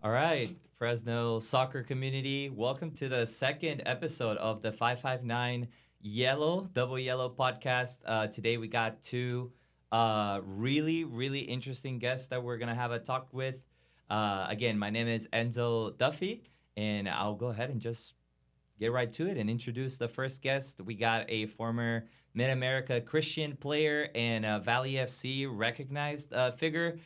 All right, Fresno soccer community, welcome to the second episode of the 559 Double Yellow podcast. Today we got two really interesting guests that we're going to have a talk with. Again, my name is Enzo Duffy, and I'll go ahead and just get right to it and introduce the first guest. We got a former Mid-America Christian player and Valley FC recognized figure.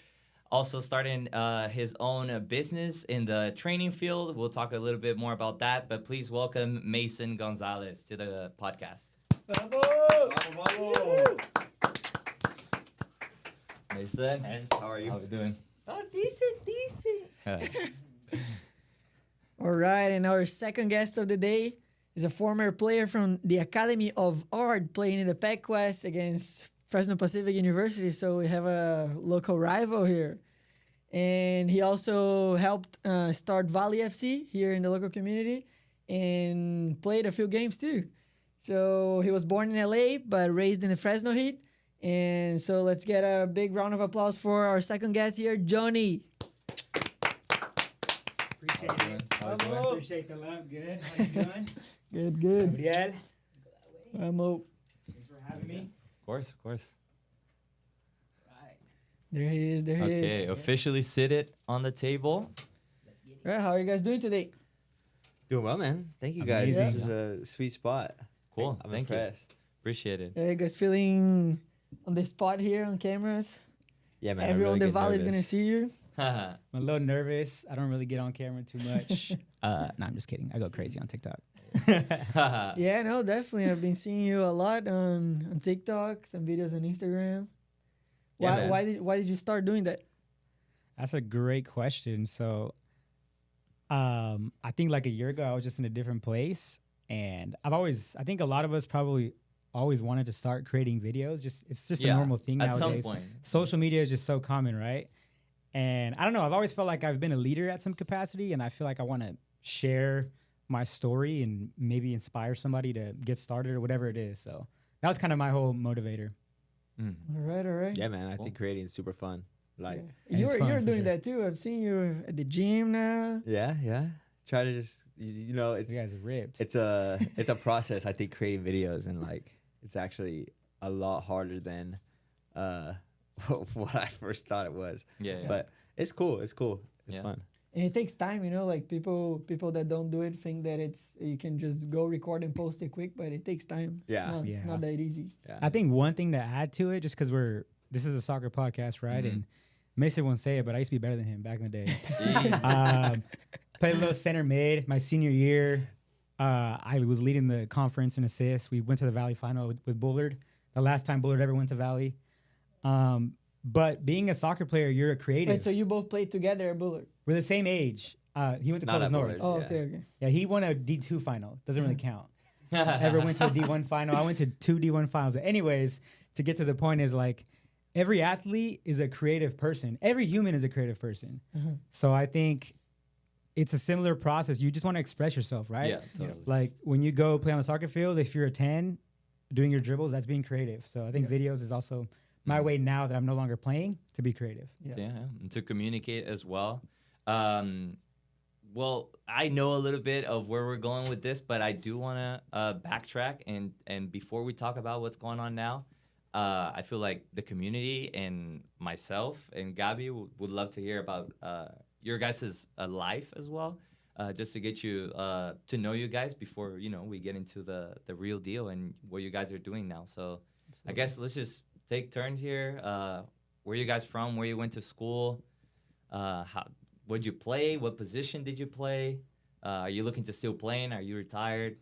Also starting his own business in the training field. We'll talk a little bit more about that, but please welcome Mason Gonzalez to the podcast. Vamos! Mason, How are you? how are we doing? Oh, decent. All right, and our second guest of the day is a former player from the Academy of Art playing in the Pac West against Fresno Pacific University. So we have a local rival here. And he also helped start Valley FC here in the local community and played a few games too. So he was born in LA but raised in the Fresno Heat. And so let's get a big round of applause for our second guest here, Jonny. Appreciate it. Appreciate the love. Good. How you doing? Good. Gabriel. Vamos. Thanks for having me. Of course. Right. There he is. There he is. Okay, officially sit it on the table. All right, how are you guys doing today? Doing well, man. Thank you guys. Amazing. This is a sweet spot. Cool, I'm thank you. impressed. Appreciate it. Are you guys feeling on the spot here on cameras? Yeah, man. Everyone in the get valley is going to nervous. see you. I'm a little nervous. I don't really get on camera too much. No, I'm just kidding. I go crazy on TikTok. Yeah, no, definitely. I've been seeing you a lot on TikTok, some videos on Instagram. Yeah, Why man. why did you start doing that? That's a great question. So, I think like a year ago, I was just in a different place, and I think a lot of us probably always wanted to start creating videos. It's just a normal thing at nowadays. some point. Social media is just so common, right? And I don't know, I've always felt like I've been a leader at some capacity, and I feel like I want to share my story and maybe inspire somebody to get started or whatever it is. So that was kind of my whole motivator. Mm. All right. Yeah, man. I Cool. think creating is super fun. Like, Yeah. it's fun, You're for doing sure. that too. I've seen you at the gym now. yeah. Try to just, you know, You guys are ripped. it's a process. I think creating videos, and like it's actually a lot harder than what I first thought it was. Yeah. But it's cool. It's Yeah. fun. And it takes time, like people that don't do it think that you can just go record and post it quick, but it takes time. Yeah. It's not that easy. Yeah. I think one thing to add to it, just because this is a soccer podcast, right? Mhm. And Mason won't say it, but I used to be better than him back in the day. Jeez. Played a little center mid my senior year. I was leading the conference in assists. We went to the Valley final with Bullard. The last time Bullard ever went to Valley. But being a soccer player, you're a creative. Wait, so you both played together at Bullard? We're the same age. He went to Not Columbus at North. Bullard. Oh, Yeah. okay. Yeah, he won a D2 final. Doesn't really count. Ever went to a D1 final. I went to 2 D1 finals. But anyways, to get to the point is like every athlete is a creative person. Every human is a creative person. So I think it's a similar process. You just want to express yourself, right? Yeah, totally. Like when you go play on the soccer field, if you're a 10 doing your dribbles, that's being creative. So I think videos is also my way now that I'm no longer playing to be creative. Yeah, and to communicate as well. Well, I know a little bit of where we're going with this, but I do want to backtrack. And before we talk about what's going on now, I feel like the community and myself and Gabi would love to hear about your guys' life as well, just to get you to know you guys before, we get into the real deal and what you guys are doing now. So I guess let's just take turns here. Where you guys from? Where you went to school? What'd you play? What position did you play? Are you looking to still playing? Are you retired?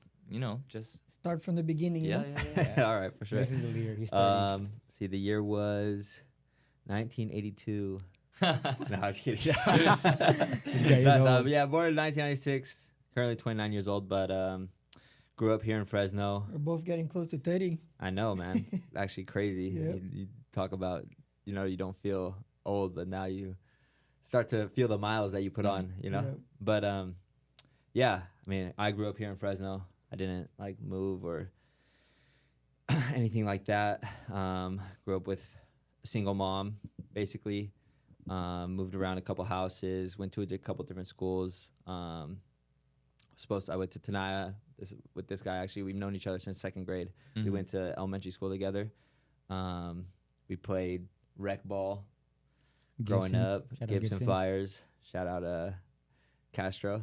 Just Start from the beginning. yeah. All right, for sure. This is the leader. He's 30. See, the year was 1982. No, I'm kidding. This guy is That's, old. yeah, born in 1996. Currently 29 years old, but grew up here in Fresno. We're both getting close to 30. I know, man. Actually crazy. Yep. You talk about, you don't feel old, but now you start to feel the miles that you put on, Yep. But yeah, I mean, I grew up here in Fresno. I didn't like move or anything like that. Grew up with a single mom, basically. moved around a couple houses, went to a couple different schools. I went to Tenaya with this guy. Actually, we've known each other since second grade. We went to elementary school together. We played rec ball growing up. Gibson Flyers. Shout out Castro.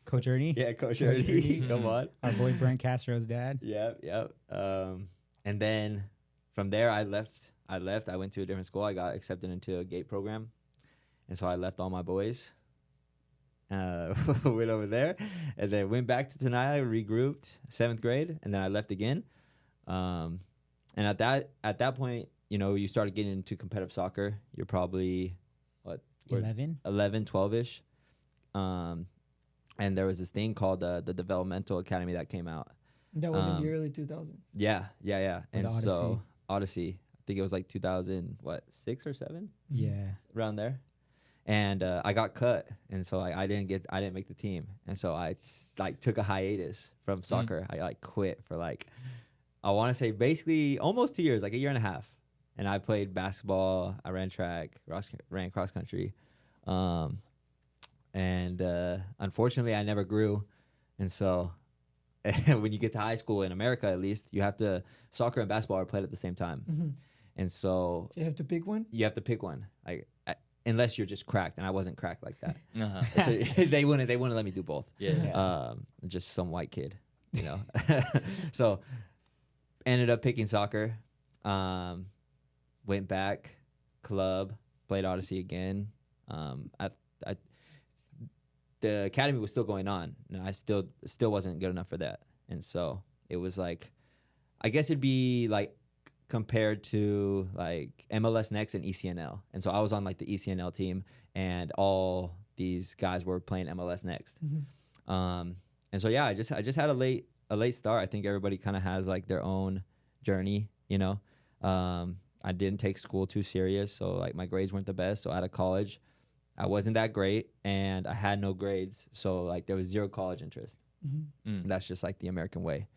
Coach Ernie. Yeah, Coach Ernie. Come on. Our boy Brent Castro's dad. Yep. And then from there, I left. I went to a different school. I got accepted into a GATE program. And so I left all my boys. Went over there. And then went back to Tenaya, regrouped, 7th grade. And then I left again. And at that point, you know, you started getting into competitive soccer. You're probably, 11, 12-ish. And there was this thing called the Developmental Academy that came out. That was in the early 2000s. Yeah. And Odyssey. so Odyssey, I think it was like 2006 or 7? Yeah. Around there. And I got cut, and so I didn't make the team, and so I took a hiatus from soccer. I quit for I want to say basically almost 2 years, like a year and a half. And I played basketball, I ran track, ran cross country. And unfortunately, I never grew. And so when you get to high school, in America at least, you have to, soccer and basketball are played at the same time. Mm-hmm. And so you have to pick one? You have to pick one. Unless you're just cracked, and I wasn't cracked like that. Uh-huh. So they wouldn't let me do both. Yeah. Just some white kid, you know. So ended up picking soccer. Went back, club, played Odyssey again. The academy was still going on, and I still wasn't good enough for that. And so it was like, I guess it'd be like compared to like MLS Next and ECNL. And so I was on like the ECNL team, and all these guys were playing MLS Next. Mm-hmm. And so yeah, I just had a late start. I think everybody kind of has like their own journey, you know. I didn't take school too serious, so like my grades weren't the best. So out of college, I wasn't that great, and I had no grades, so like there was zero college interest. Mm-hmm. That's just like the American way.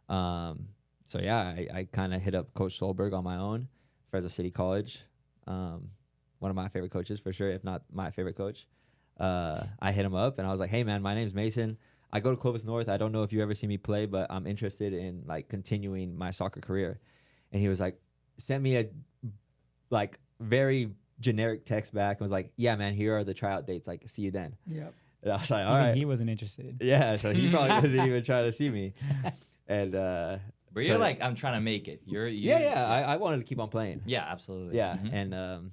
So yeah, I kind of hit up Coach Solberg on my own, Fresno City College. One of my favorite coaches for sure, if not my favorite coach. I hit him up and I was like, "Hey man, my name's Mason. I go to Clovis North. I don't know if you ever see me play, but I'm interested in like continuing my soccer career." And he was like, sent me a like very generic text back and was like, "Yeah man, here are the tryout dates. Like, see you then." Yep. And I was like, "All right." He wasn't interested. Yeah, so he probably wasn't even trying to see me. And But you're like, I'm trying to make it. I wanted to keep on playing. Yeah, absolutely. Yeah, Mhm. and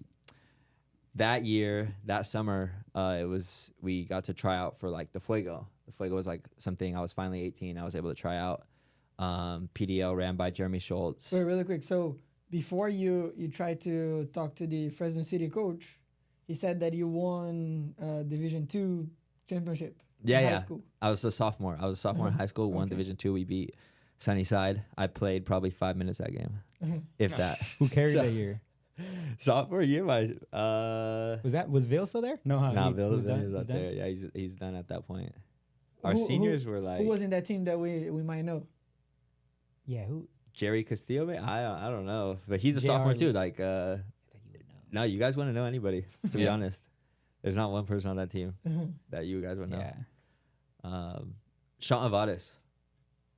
that summer, we got to try out for like the Fuego. The Fuego was like something. I was finally 18. I was able to try out. PDL ran by Jeremy Schultz. Wait, really quick. So before you tried to talk to the Fresno City coach, he said that you won Division II championship. Yeah, in yeah. high school. I was a sophomore. In high school. Won Okay. Division II. We beat Sunnyside. I played probably 5 minutes that game, if that. Who carried So- that year? Sophomore year, Was Vale still there? No, nah, he Bill was is done? not Was done? there. Yeah, he's done at that point. Our Who- seniors were like Who was in that team that we might know? Yeah, who? Jerry Castillo. I don't know, but he's a JR sophomore too. Like, no, you guys wouldn't know anybody. To be Yeah. honest, there's not one person on that team that you guys would know. Yeah. Sean Avadis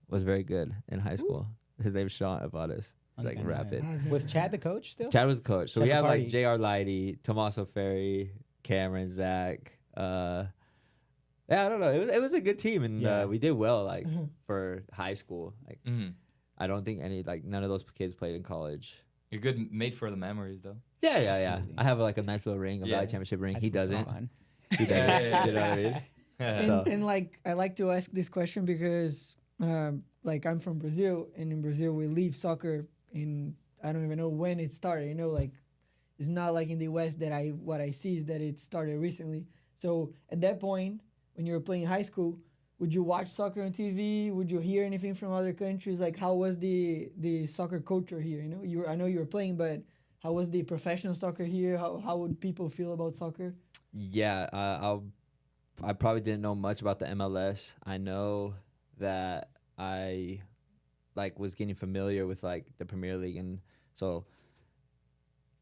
was very good in high school. His name's Sean Avadis. He's like Okay, rapid. Was Chad the coach still? Chad was the coach. So Chad we had like McCarty. J.R. Lighty, Tommaso Ferry, Cameron, Zach. Yeah, I don't know. It was a good team, and Yeah. we did well like for high school. Like Mhm. I don't think none of those kids played in college. You're good, made for the memories though. Yeah. Absolutely. I have like a nice little ring, a Yeah. Valley Championship ring. High He school's so doesn't. fun. He doesn't. Yeah. You know what I mean? And, So- and like I like to ask this question because like I'm from Brazil, and in Brazil we leave soccer in, I don't even know when it started. You know, like it's not like in the West that what I see is that it started recently. So at that point, when you were playing high school, would you watch soccer on TV? Would you hear anything from other countries? Like how was the soccer culture here? You know, I know you were playing, but how was the professional soccer here? How would people feel about soccer? Yeah, I probably didn't know much about the MLS. I know that I like was getting familiar with like the Premier League, and so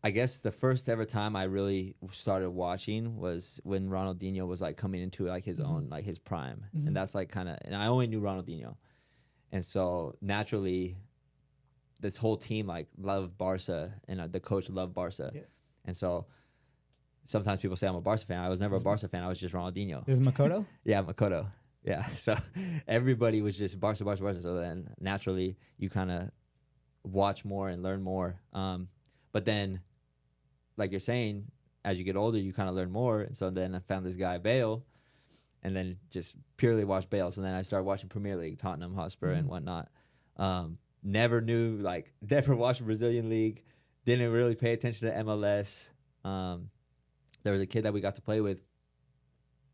I guess the first ever time I really started watching was when Ronaldinho was like coming into like his own, like his prime. And that's like kind of, and I only knew Ronaldinho. And so naturally, this whole team like loved Barca, and the coach loved Barca. Yeah. And so sometimes people say I'm a Barca fan. I was never a Barca fan. I was just Ronaldinho. This is Makoto? Yeah, Makoto. Yeah. So everybody was just Barca, Barca, Barca. So then naturally you kind of watch more and learn more. But then, like you're saying, as you get older, you kind of learn more. And so then I found this guy, Bale, and then just purely watched Bale. So then I started watching Premier League, Tottenham Hotspur and whatnot. Never knew, like, never watched the Brazilian League. Didn't really pay attention to MLS. There was a kid that we got to play with.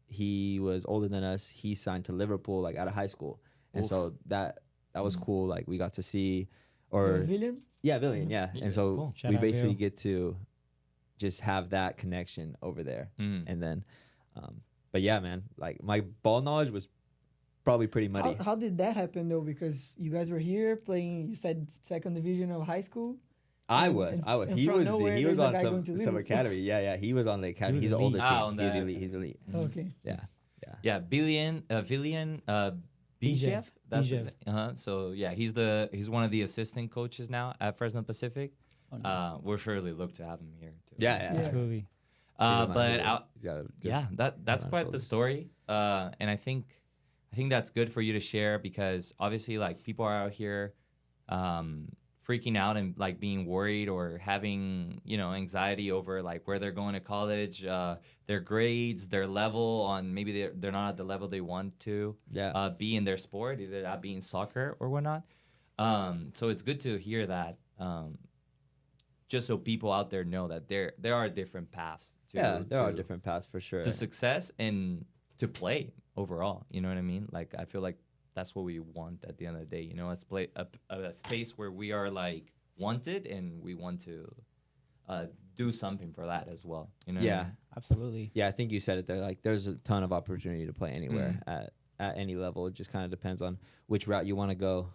He was older than us. He signed to Liverpool, like, out of high school. And so that was cool. Like, we got to see. Or William? yeah, Villian, yeah. Yeah, And so cool. Shout we out basically Vil. get to just have that connection over there. And then, but yeah, man, like my ball knowledge was probably pretty muddy. How did that happen though? Because you guys were here playing. You said second division of high school. I was. and He from was. nowhere, He was there's a on guy going to some Liverpool. academy. Yeah. He was on the academy. He He's was an older elite. kid. On He's the- elite. He's elite. Okay. Yeah. Yeah, Villian, Bijev. That's Bijev. So yeah, he's one of the assistant coaches now at Fresno Pacific. Oh, nice. We'll surely look to have him here too. Yeah. Yeah. Absolutely. But he's got a good- yeah, that's on quite the shoulders. story. And I think that's good for you to share because obviously like people are out here freaking out and like being worried or having, anxiety over like where they're going to college, their grades, their level on maybe they're not at the level they want to be in their sport, either that being soccer or whatnot. So it's good to hear that. Just so people out there know that there are different paths. there are different paths for sure. to success and to play overall. You know what I mean? Like I feel like that's what we want at the end of the day. Let's play a space where we are like wanted and we want to do something for that as well. You know? What I Yeah. mean? Absolutely. Yeah, I think you said it there. Like, there's a ton of opportunity to play anywhere at any level. It just kind of depends on which route you want to go.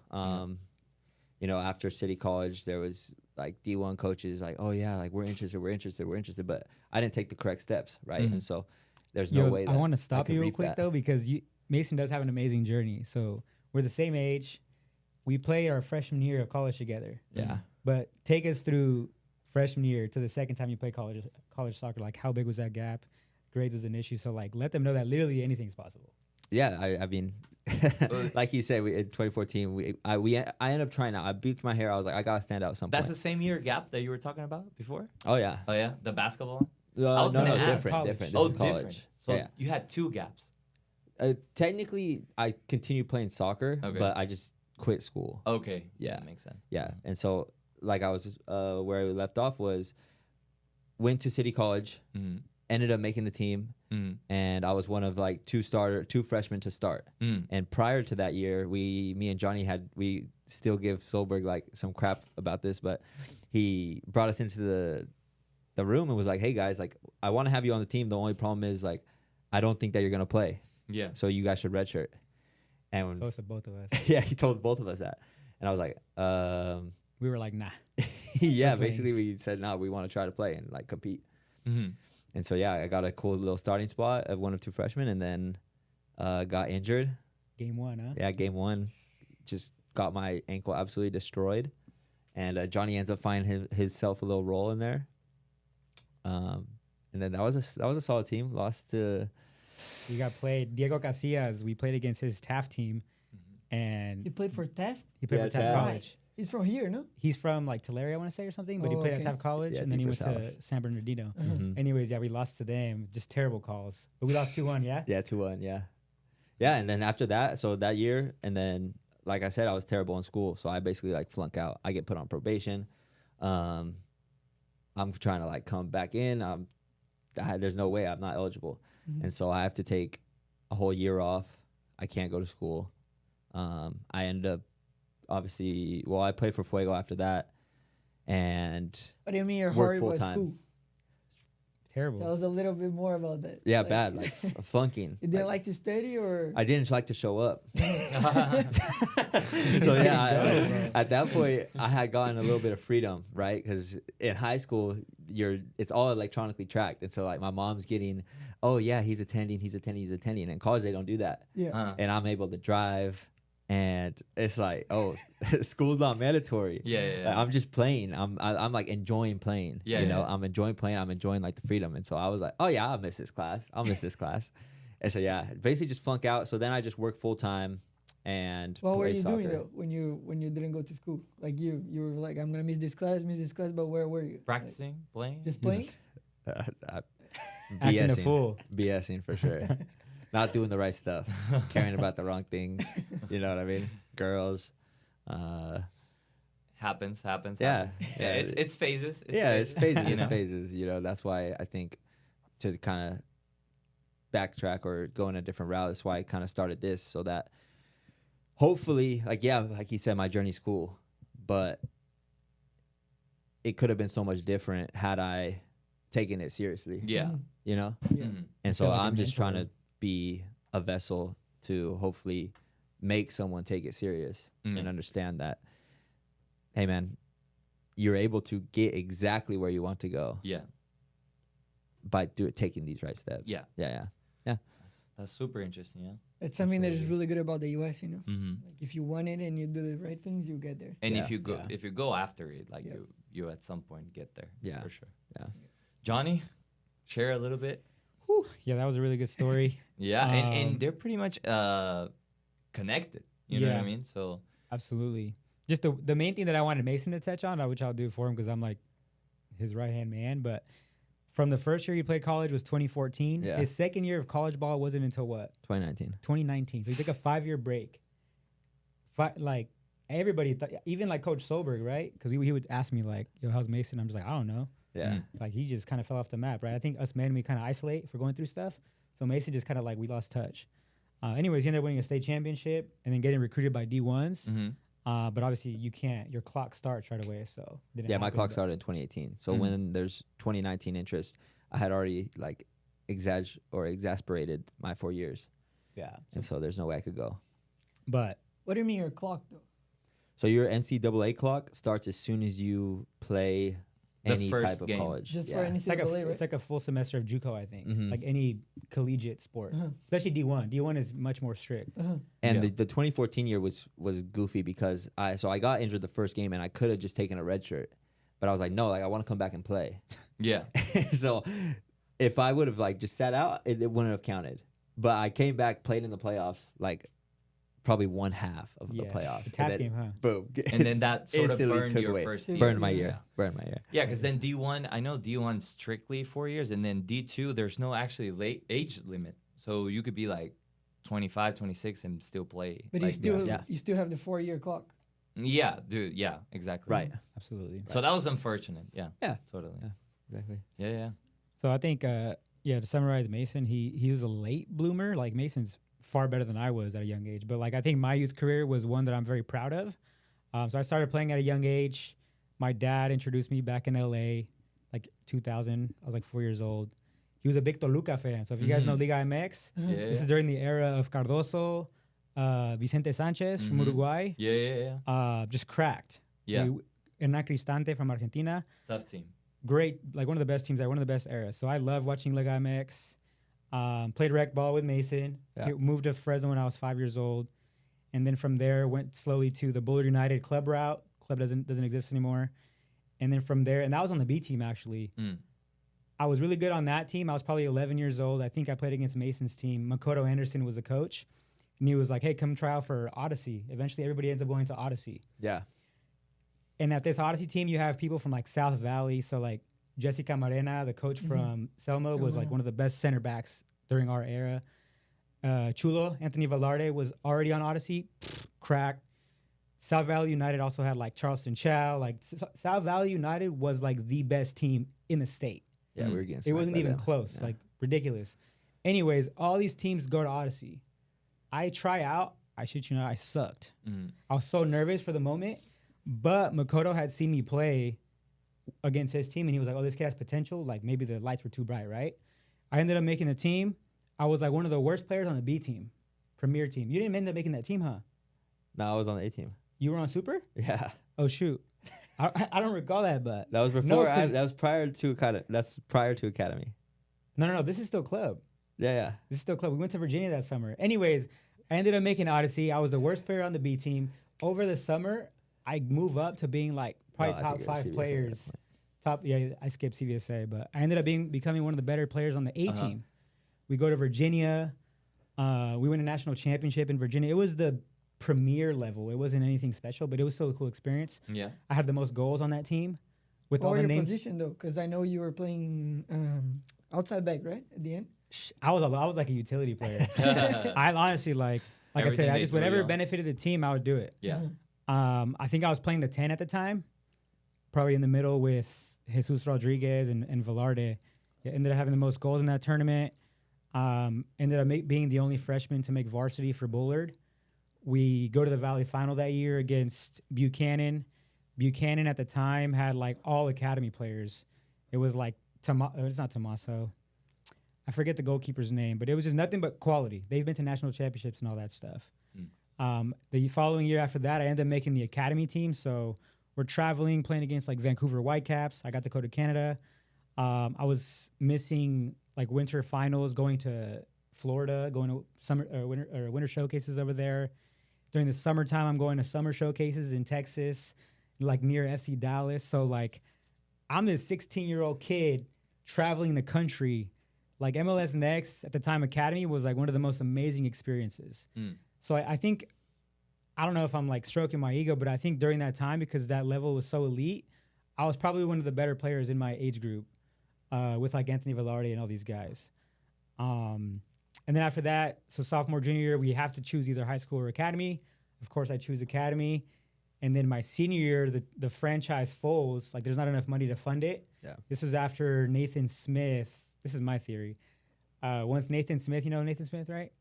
After City College, there was like D1 coaches like, oh yeah, like we're interested. But I didn't take the correct steps, right? And so there's no way. I want to stop could you real reap quick that. though, because Mason does have an amazing journey. So we're the same age. We played our freshman year of college together. Yeah. But take us through freshman year to the second time you played college soccer. Like, how big was that gap? Grades was an issue. So like, let them know that literally anything's possible. Yeah, I mean, like you said, in 2014, I ended up trying out. I bleached my hair. I was like, I gotta stand out at some That's the point. same year gap that you were talking about before. Oh yeah. Oh yeah, the basketball. No, was gonna ask. different. College. This is different. college. So Yeah. you had two gaps. Technically, I continued playing soccer, Okay. but I just quit school. Okay. Yeah. That makes sense. Yeah, and so like I was where we left off was went to City College, Mm-hmm. ended up making the team, and I was one of like two freshmen to start. And prior to that year, me and Johnny we still give Solberg like some crap about this, but he brought us into the room and was like, "Hey guys, like I want to have you on the team. The only problem is like I don't think that you're gonna play. Yeah. So you guys should redshirt." And So it's to both of us. yeah, he told both of us that, and I was like, We were like, nah. yeah, playing. basically we said no, we want to try to play and like compete. Mm-hmm. And so yeah, I got a cool little starting spot of one of two freshmen, and then got injured. Game one, huh? Yeah, game one, just got my ankle absolutely destroyed, and Johnny ends up finding himself a little role in there. And then that was a solid team. Lost to We got played. Diego Casillas, we played against his Taft team, and He played for Taft. he played Yeah, for Taft Taft. College. He's from here, no? He's from like Tulare, I want to say, or something, but he Oh, played okay. at Taft College, Yeah, and then he went deeper to San Bernardino. Mhm. Anyways, yeah, we lost to them. Just terrible calls. But we lost 2-1, yeah? yeah 2-1 yeah. And then after that, so that year, and then like I said, I was terrible in school, so I basically like flunk out. I get put on probation. I'm trying to like come back in. There's no way I'm not eligible, and so I have to take a whole year off. I can't go to school. I ended up obviously. Well, I played for Fuego after that, and What do you mean you're Work horrible at full-time. school? Tell Terrible. us a little bit more about that. yeah, bad like flunking. You didn't like to study or? I didn't like to show up. Mm-hmm. So yeah, Go, bro. at that point, I had gotten a little bit of freedom, right? Because in high school, it's all electronically tracked. And so like my mom's getting, oh yeah, he's attending. And in college they don't do that. Yeah. And I'm able to drive. And it's like, oh, school's not mandatory. Yeah. Like, I'm just playing. I'm like enjoying playing. Yeah, you know, yeah. I'm enjoying playing. I'm enjoying like the freedom. And so I was like, oh yeah, I'll miss this class. And so yeah, basically just flunk out. So then I just work full time and What were play you soccer. doing though when you didn't go to school? Like you were like, I'm gonna miss this class, but where were you? Practicing, playing. Just playing? Acting a fool. BSing for sure. Not doing the right stuff, caring about the wrong things. You know what I mean? Girls. Happens. Yeah. It's phases. It's phases. You know? It's phases. You know, that's why I think to kind of backtrack or go in a different route, that's why I kind of started this, so that hopefully, like he said, my journey's cool, but it could have been so much different had I taken it seriously. Yeah. You know? Yeah. Mhm. And so feel like I'm a just trying mentor. to be a vessel to hopefully make someone take it serious and understand that, hey man, you're able to get exactly where you want to go Yeah. by taking these right steps. Yeah. Yeah. That's super interesting. Yeah. It's something that is Absolutely. really good about the US, you know. Mm-hmm. Like if you want it and you do the right things, you get there. And Yeah. if you go after it, like Yeah. you at some point get there. Yeah. For sure. Yeah. Johnny, share a little bit. Yeah, that was a really good story. Yeah, Um, and they're pretty much connected. You know what I Yeah. mean? So Absolutely. Just the main thing that I wanted Mason to touch on, which I'll do for him because I'm like his right hand man. But from the first year he played college was 2014. Yeah. His second year of college ball wasn't until what? 2019. 2019. So he took a 5-year break. Like everybody, even like Coach Solberg, right? Because he would ask me like, "Yo, how's Mason?" I'm just like, "I don't know." Yeah. Like he just kind of fell off the map, right? I think us men, we kind of isolate for going through stuff. So Mason just kind of like we lost touch. Anyways, he ended up winning a state championship and then getting recruited by D1s. But obviously you can't. Your clock starts right away. So didn't Yeah, my happen, clock but- started in 2018. So Mhm. when there's 2019 interest, I had already like exasperated my 4 years. Yeah. And so there's no way I could go. But What do you mean your clock though? So your NCAA clock starts as soon as you play The any first type of game. college. Just yeah. for it's like NCAA, right? it's like a full semester of JUCO, I think. Mhm. Like any collegiate sport, Uh-huh. especially D1. D1 is much more strict. And Yeah. the 2014 year was goofy because I got injured the first game and I could have just taken a red shirt, but I was like, no, like I want to come back and play. Yeah. So if I would have like just sat out, it wouldn't have counted. But I came back, played in the playoffs, like probably one half of the playoffs. The tap and then, game, huh? boom. And then that sort of Instantly burned took your away. first Burned year. Burned my Yeah. year. Burned my year. Yeah, because then D1, I know D1 strictly 4 years, and then D2, there's no actually late age limit. So you could be like 25, 26 and still play. But like, you still have the 4-year clock. Yeah, dude. Yeah, exactly. Right. Absolutely. So that was unfortunate. Yeah. Yeah. Totally. Yeah. Exactly. Yeah. So I think, to summarize Mason, he was a late bloomer. Like Mason's far better than I was at a young age. But like I think my youth career was one that I'm very proud of. So I started playing at a young age. My dad introduced me back in LA, like 2000. I was like 4 years old. He was a big Toluca fan. So if you guys know Liga MX, Yeah. this is during the era of Cardoso, Vicente Sanchez from Uruguay. Yeah. Just cracked. Yeah. Hernan Cristante from Argentina. Tough team. Great, like one of the best teams, one of the best eras. So I love watching Liga MX. Played rec ball with Mason. Yeah. Moved to Fresno when I was 5 years old, and then from there went slowly to the Bullard United club route. Club doesn't exist anymore, and then from there, and that was on the B team actually. I was really good on that team. I was probably 11 years old. I think I played against Mason's team. Makoto Anderson was the coach, and he was like, "Hey, come try out for Odyssey." Eventually, everybody ends up going to Odyssey. Yeah. And at this Odyssey team, you have people from like South Valley. So like Jesse Camarena, the coach from Selma, was like one of the best center backs during our era. Chulo, Anthony Velarde was already on Odyssey, crack. South Valley United also had like Charleston Chow. Like South Valley United was like the best team in the state. Yeah, we were getting It smacked wasn't by even them. close, Yeah. like ridiculous. Anyways, all these teams go to Odyssey. I try out. I shit you not, I sucked. I was so nervous for the moment, but Makoto had seen me play against his team, and he was like, "Oh, this kid has potential. Like maybe the lights were too bright, right?" I ended up making the team. I was like one of the worst players on the B team, premier team. You didn't end up making that team, huh? No, I was on the A team. You were on Super? Yeah. Oh shoot. I don't recall that, but That was before. No, 'cause- that was prior to academy. That's prior to academy. no. This is still club. Yeah. This is still club. We went to Virginia that summer. Anyways, I ended up making Odyssey. I was the worst player on the B team. Over the summer, I move up to being like probably I top think it was 5 CVSA at that players. point. I skipped CVSA, but I ended up becoming one of the better players on the A team. We go to Virginia. We win a national championship in Virginia. It was the premier level. It wasn't anything special, but it was still a cool experience. Yeah. I had the most goals on that team. With What all were the your names, position though? Because I know you were playing outside back, right? At the end. I was like a utility player. I honestly like I Everything said, I they just threw you whatever on. benefited the team, I would do it. Yeah. I think I was playing the 10 at the time, probably in the middle with Jesus Rodriguez and Velarde. Yeah, ended up having the most goals in that tournament. Ended up being the only freshman to make varsity for Bullard. We go to the Valley Final that year against Buchanan. Buchanan at the time had like all academy players. It was like, it's not Tommaso. I forget the goalkeeper's name, but it was just nothing but quality. They've been to national championships and all that stuff. The following year after that, I ended up making the academy team. So we're traveling, playing against like Vancouver Whitecaps. I got to go to Canada. I was missing like winter finals, going to Florida, going to summer winter showcases over there. During the summertime, I'm going to summer showcases in Texas, like near FC Dallas. So like, I'm this 16-year-old kid traveling the country. Like MLS Next at the time, Academy was like one of the most amazing experiences. So I think, I don't know if I'm like stroking my ego, but I think during that time, because that level was so elite, I was probably one of the better players in my age group with like Anthony Velarde and all these guys. And then after that, so sophomore, junior year, we have to choose either high school or academy. Of course, I choose academy. And then my senior year, the franchise folds. Like there's not enough money to fund it. Yeah. This was after Nathan Smith. This is my theory. Once Nathan Smith, you know Nathan Smith, right?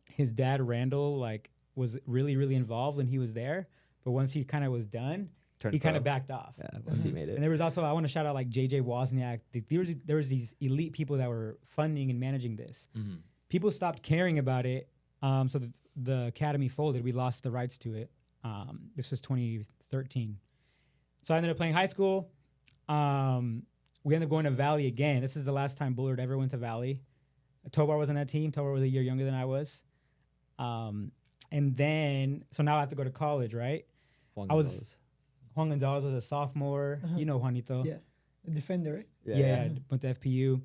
His dad, Randall, like was really, really involved when he was there. But once he kind of was done, he kind of backed off. Yeah, once he made it. And there was also, I want to shout out like JJ Wozniak. There was these elite people that were funding and managing this. People stopped caring about it. So the academy folded. We lost the rights to it. This was 2013. So I ended up playing high school. We ended up going to Valley again. This is the last time Bullard ever went to Valley. Tobar was on that team. Tobar was a year younger than I was. And then, so now I have to go to college, right? Juan Gonzalez was a sophomore. You know Juanito. Yeah, a defender, right? Yeah, went to FPU.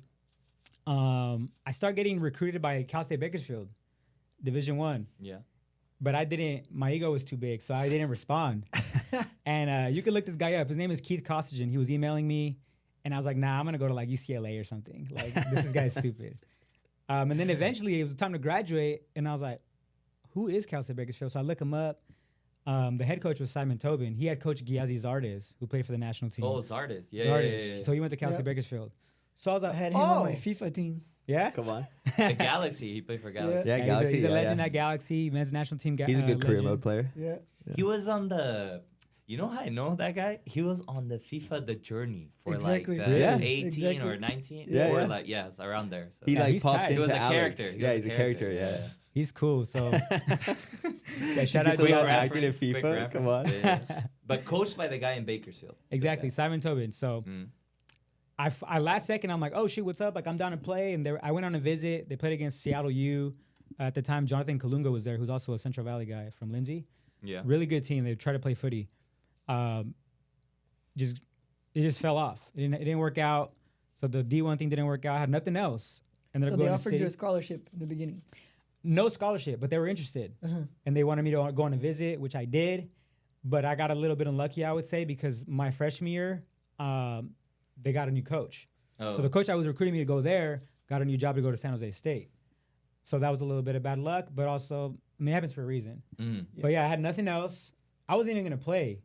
I started getting recruited by Cal State Bakersfield, Division I. Yeah. But my ego was too big, so I didn't respond. And you can look this guy up. His name is Keith Costigan. He was emailing me, and I was like, nah, I'm going to go to like UCLA or something. Like, this guy's stupid. And then eventually it was time to graduate, and I was like, who is Cal State Bakersfield? So I look him up. The head coach was Simon Tobin. He had Coach Giazzi Zardes, who played for the national team. Oh, Zardes. Yeah. Zardes. So he went to Cal State Bakersfield. So I was like, I had him on my FIFA team. Yeah? Come on. The Galaxy. He played for Galaxy. Yeah, Galaxy. He's a legend at Galaxy, men's national team. He's a good career legend. mode player. Yeah. He was on the. You know how I know that guy? He was on the FIFA The Journey for Exactly. like the Yeah. 18 Exactly. or 19. Yeah, or yeah. like, yes, around there. So. He Yeah, like he's pops tight. into He was a Alex. character. He Yeah, was he's a character. Yeah. He's cool. So yeah, shout out He to gets him. around acting in Quick FIFA. reference. Come on. Yeah. But coached by the guy in Bakersfield. Exactly, Simon Tobin. So I last second, I'm like, oh, shoot, what's up? Like, I'm down to play. And I went on a visit. They played against Seattle U. At the time, Jonathan Kalunga was there, who's also a Central Valley guy from Lindsay. Yeah. Really good team. They tried to play footy. It just fell off. It didn't work out. So the D1 thing didn't work out. I had nothing else. And So they offered you a scholarship in the beginning. No scholarship, but they were interested. And they wanted me to go on a visit, which I did. But I got a little bit unlucky, I would say, because my freshman year, they got a new coach. Oh. So the coach I was recruiting me to go there got a new job to go to San Jose State. So that was a little bit of bad luck, but also, I mean, it happens for a reason. But yeah, I had nothing else. I wasn't even going to play.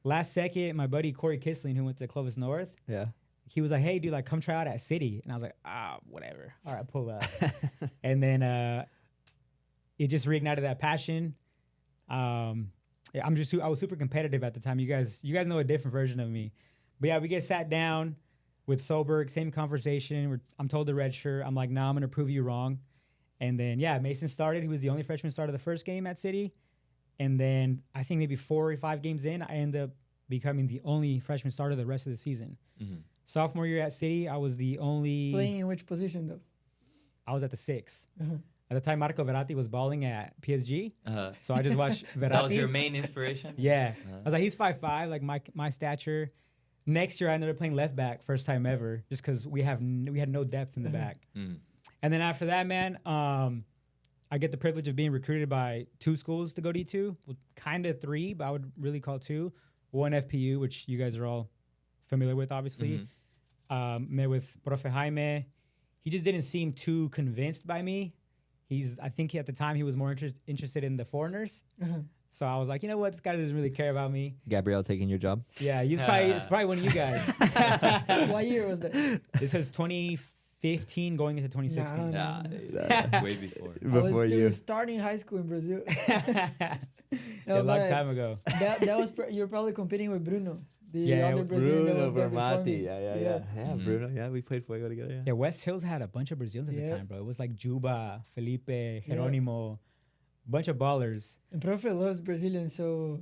Last second, my buddy Corey Kisling, who went to Clovis North, Yeah. he was like, hey, dude, like, come try out at City. And I was like, whatever. All right, pull up. And then it just reignited that passion. I was super competitive at the time. You guys know a different version of me. But yeah, we get sat down with Solberg, same conversation. I'm told to redshirt. I'm like, nah, I'm going to prove you wrong. And then, yeah, Mason started. He was the only freshman started the first game at City. And then I think maybe 4 or 5 games in, I ended up becoming the only freshman starter the rest of the season. Sophomore year at City, I was the only. Playing in which position though? I was at the 6. Uh-huh. At the time, Marco Verratti was balling at PSG, so I just watched Verratti. That was your main inspiration? Yeah, I was like, he's 5'5", like my stature. Next year, I ended up playing left back, first time ever, just because we had no depth in the back. And then after that, man, I get the privilege of being recruited by 2 schools to go D2, well, kind of 3, but I would really call 2. One FPU, which you guys are all familiar with, obviously. Met with Profe Jaime. He just didn't seem too convinced by me. I think at the time he was more interested in the foreigners. So I was like, you know what, this guy doesn't really care about me. Gabrielle taking your job. Yeah, it's probably one of you guys. What year was that? This is 2015 going into 2016. Nah, way before. I was still starting high school in Brazil. A long time ago. That was you're probably competing with Bruno. The Yeah, other Brazilian that Bruno was there before me. Vermati. Yeah, Bruno. Yeah, we played Fuego together. Yeah. Yeah, West Hills had a bunch of Brazilians at the time, bro. It was like Juba, Felipe, Geronimo, bunch of ballers. And Profe loves Brazilians, so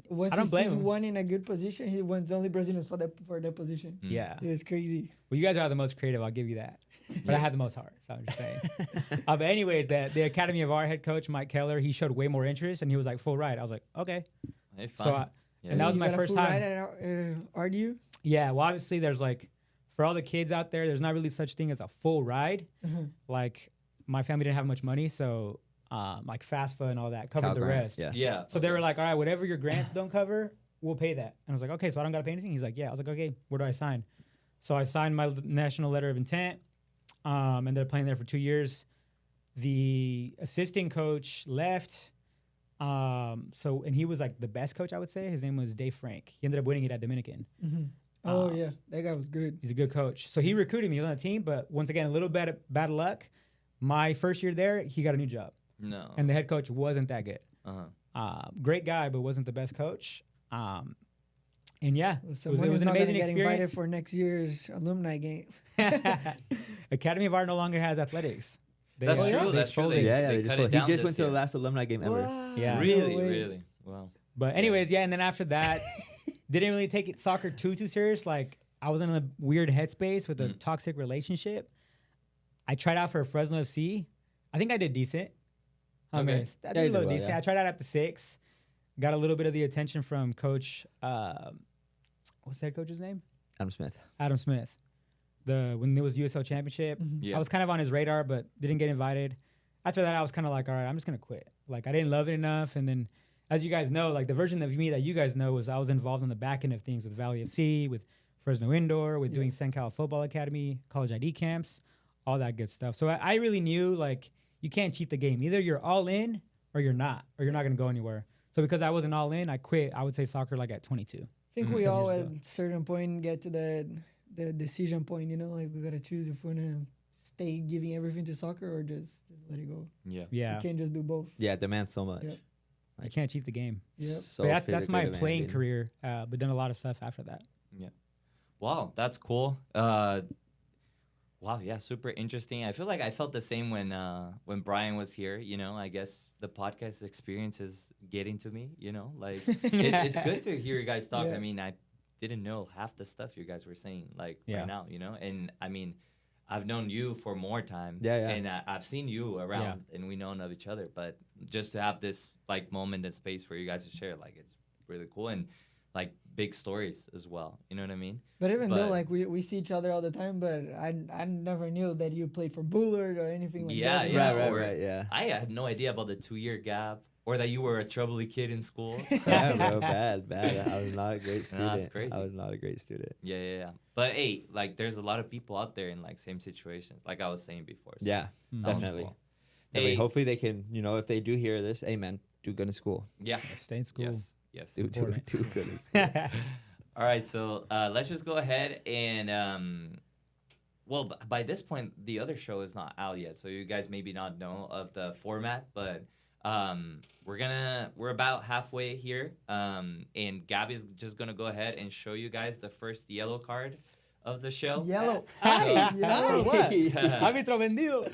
once I don't he blame sees him. one in a good position, he wants only Brazilians for that position. Yeah. It was crazy. Well, you guys are the most creative. I'll give you that. But I had the most heart, so I'm just saying. But anyways, the Academy of Art head coach, Mike Keller, he showed way more interest, and he was like, full ride. I was like, okay. Hey, So, and that was You my got a first full time. ride at RDU? Yeah, well, obviously, there's like, for all the kids out there, there's not really such thing as a full ride. Like, my family didn't have much money, so like FAFSA and all that covered the rest. Yeah. So they were like, all right, whatever your grants don't cover, we'll pay that. And I was like, okay, so I don't got to pay anything? He's like, yeah. I was like, okay, where do I sign? So I signed my national letter of intent. Ended up playing there for 2 years. The assistant coach left. And he was like the best coach, I would say. His name was Dave Frank. He ended up winning it at Dominican. Oh, yeah. That guy was good. He's a good coach. So he recruited me on the team, but once again, a little bit bad luck. My first year there, he got a new job. No. And the head coach wasn't that good. Great guy, but wasn't the best coach. And yeah, So it was an not amazing gonna get invited experience. for next year's alumni game. Academy of Art no longer has athletics. That's Oh, yeah? true. That's true. folded. They cut just it he down just went this to the year. last alumni game ever. Wow. Yeah. Really, No way. really. Wow. But anyways, yeah, and then after that, didn't really take it soccer too serious. Like I was in a weird headspace with a toxic relationship. I tried out for Fresno FC. I think I did decent. I Okay. did Yeah, a you did little well, decent. yeah. I tried out at the 6. Got a little bit of the attention from Coach. What's that coach's name? Adam Smith. Adam Smith. When there was USL Championship, Yeah. I was kind of on his radar, but didn't get invited. After that, I was kind of like, all right, I'm just gonna quit. Like I didn't love it enough, and then, as you guys know, like the version of me that you guys know was I was involved in the back end of things with Valley FC, with Fresno Indoor, with doing San Cal Football Academy, college ID camps, all that good stuff. So I really knew like you can't cheat the game. Either you're all in or you're not gonna go anywhere. So because I wasn't all in, I quit. I would say soccer like at 22. I think we 7 all years at ago. a certain point get to the decision point, like we gotta choose if we're gonna stay giving everything to soccer or just let it go. Yeah. Yeah, You can't just do both. Yeah, it demands so much. Yep. you can't cheat the game. Yep. So But that's my physically playing demanding. career, but done a lot of stuff after that. Wow, that's cool. Wow, yeah, super interesting. I feel like I felt the same when Brian was here. I guess the podcast experience is getting to me. Like it's good to hear you guys talk. Yeah. I mean, I didn't know half the stuff you guys were saying right now. And I mean, I've known you for more time. Yeah. And I've seen you around, and we known of each other. But just to have this like moment and space for you guys to share, like it's really cool and like big stories as well. You know what I mean? But even though like we see each other all the time, but I never knew that you played for Bullard or anything like that. Right. Yeah. I had no idea about the 2-year gap or that you were a troubly kid in school. Yeah, bro, bad. I was not a great student. that's crazy. I was not a great student. Yeah. But hey, like there's a lot of people out there in like same situations, like I was saying before. So Yeah, that was definitely. cool. Definitely. Hey. Hopefully they can, if they do hear this, hey man, do good in school. Yeah. Stay in school. Yes. Do Important. good in school. All right, so let's just go ahead and well, by this point, the other show is not out yet, so you guys maybe not know of the format, but we're about halfway here, and Gabby's just gonna go ahead and show you guys the first yellow card of the show. Yellow. Ay, what? Árbitro vendido.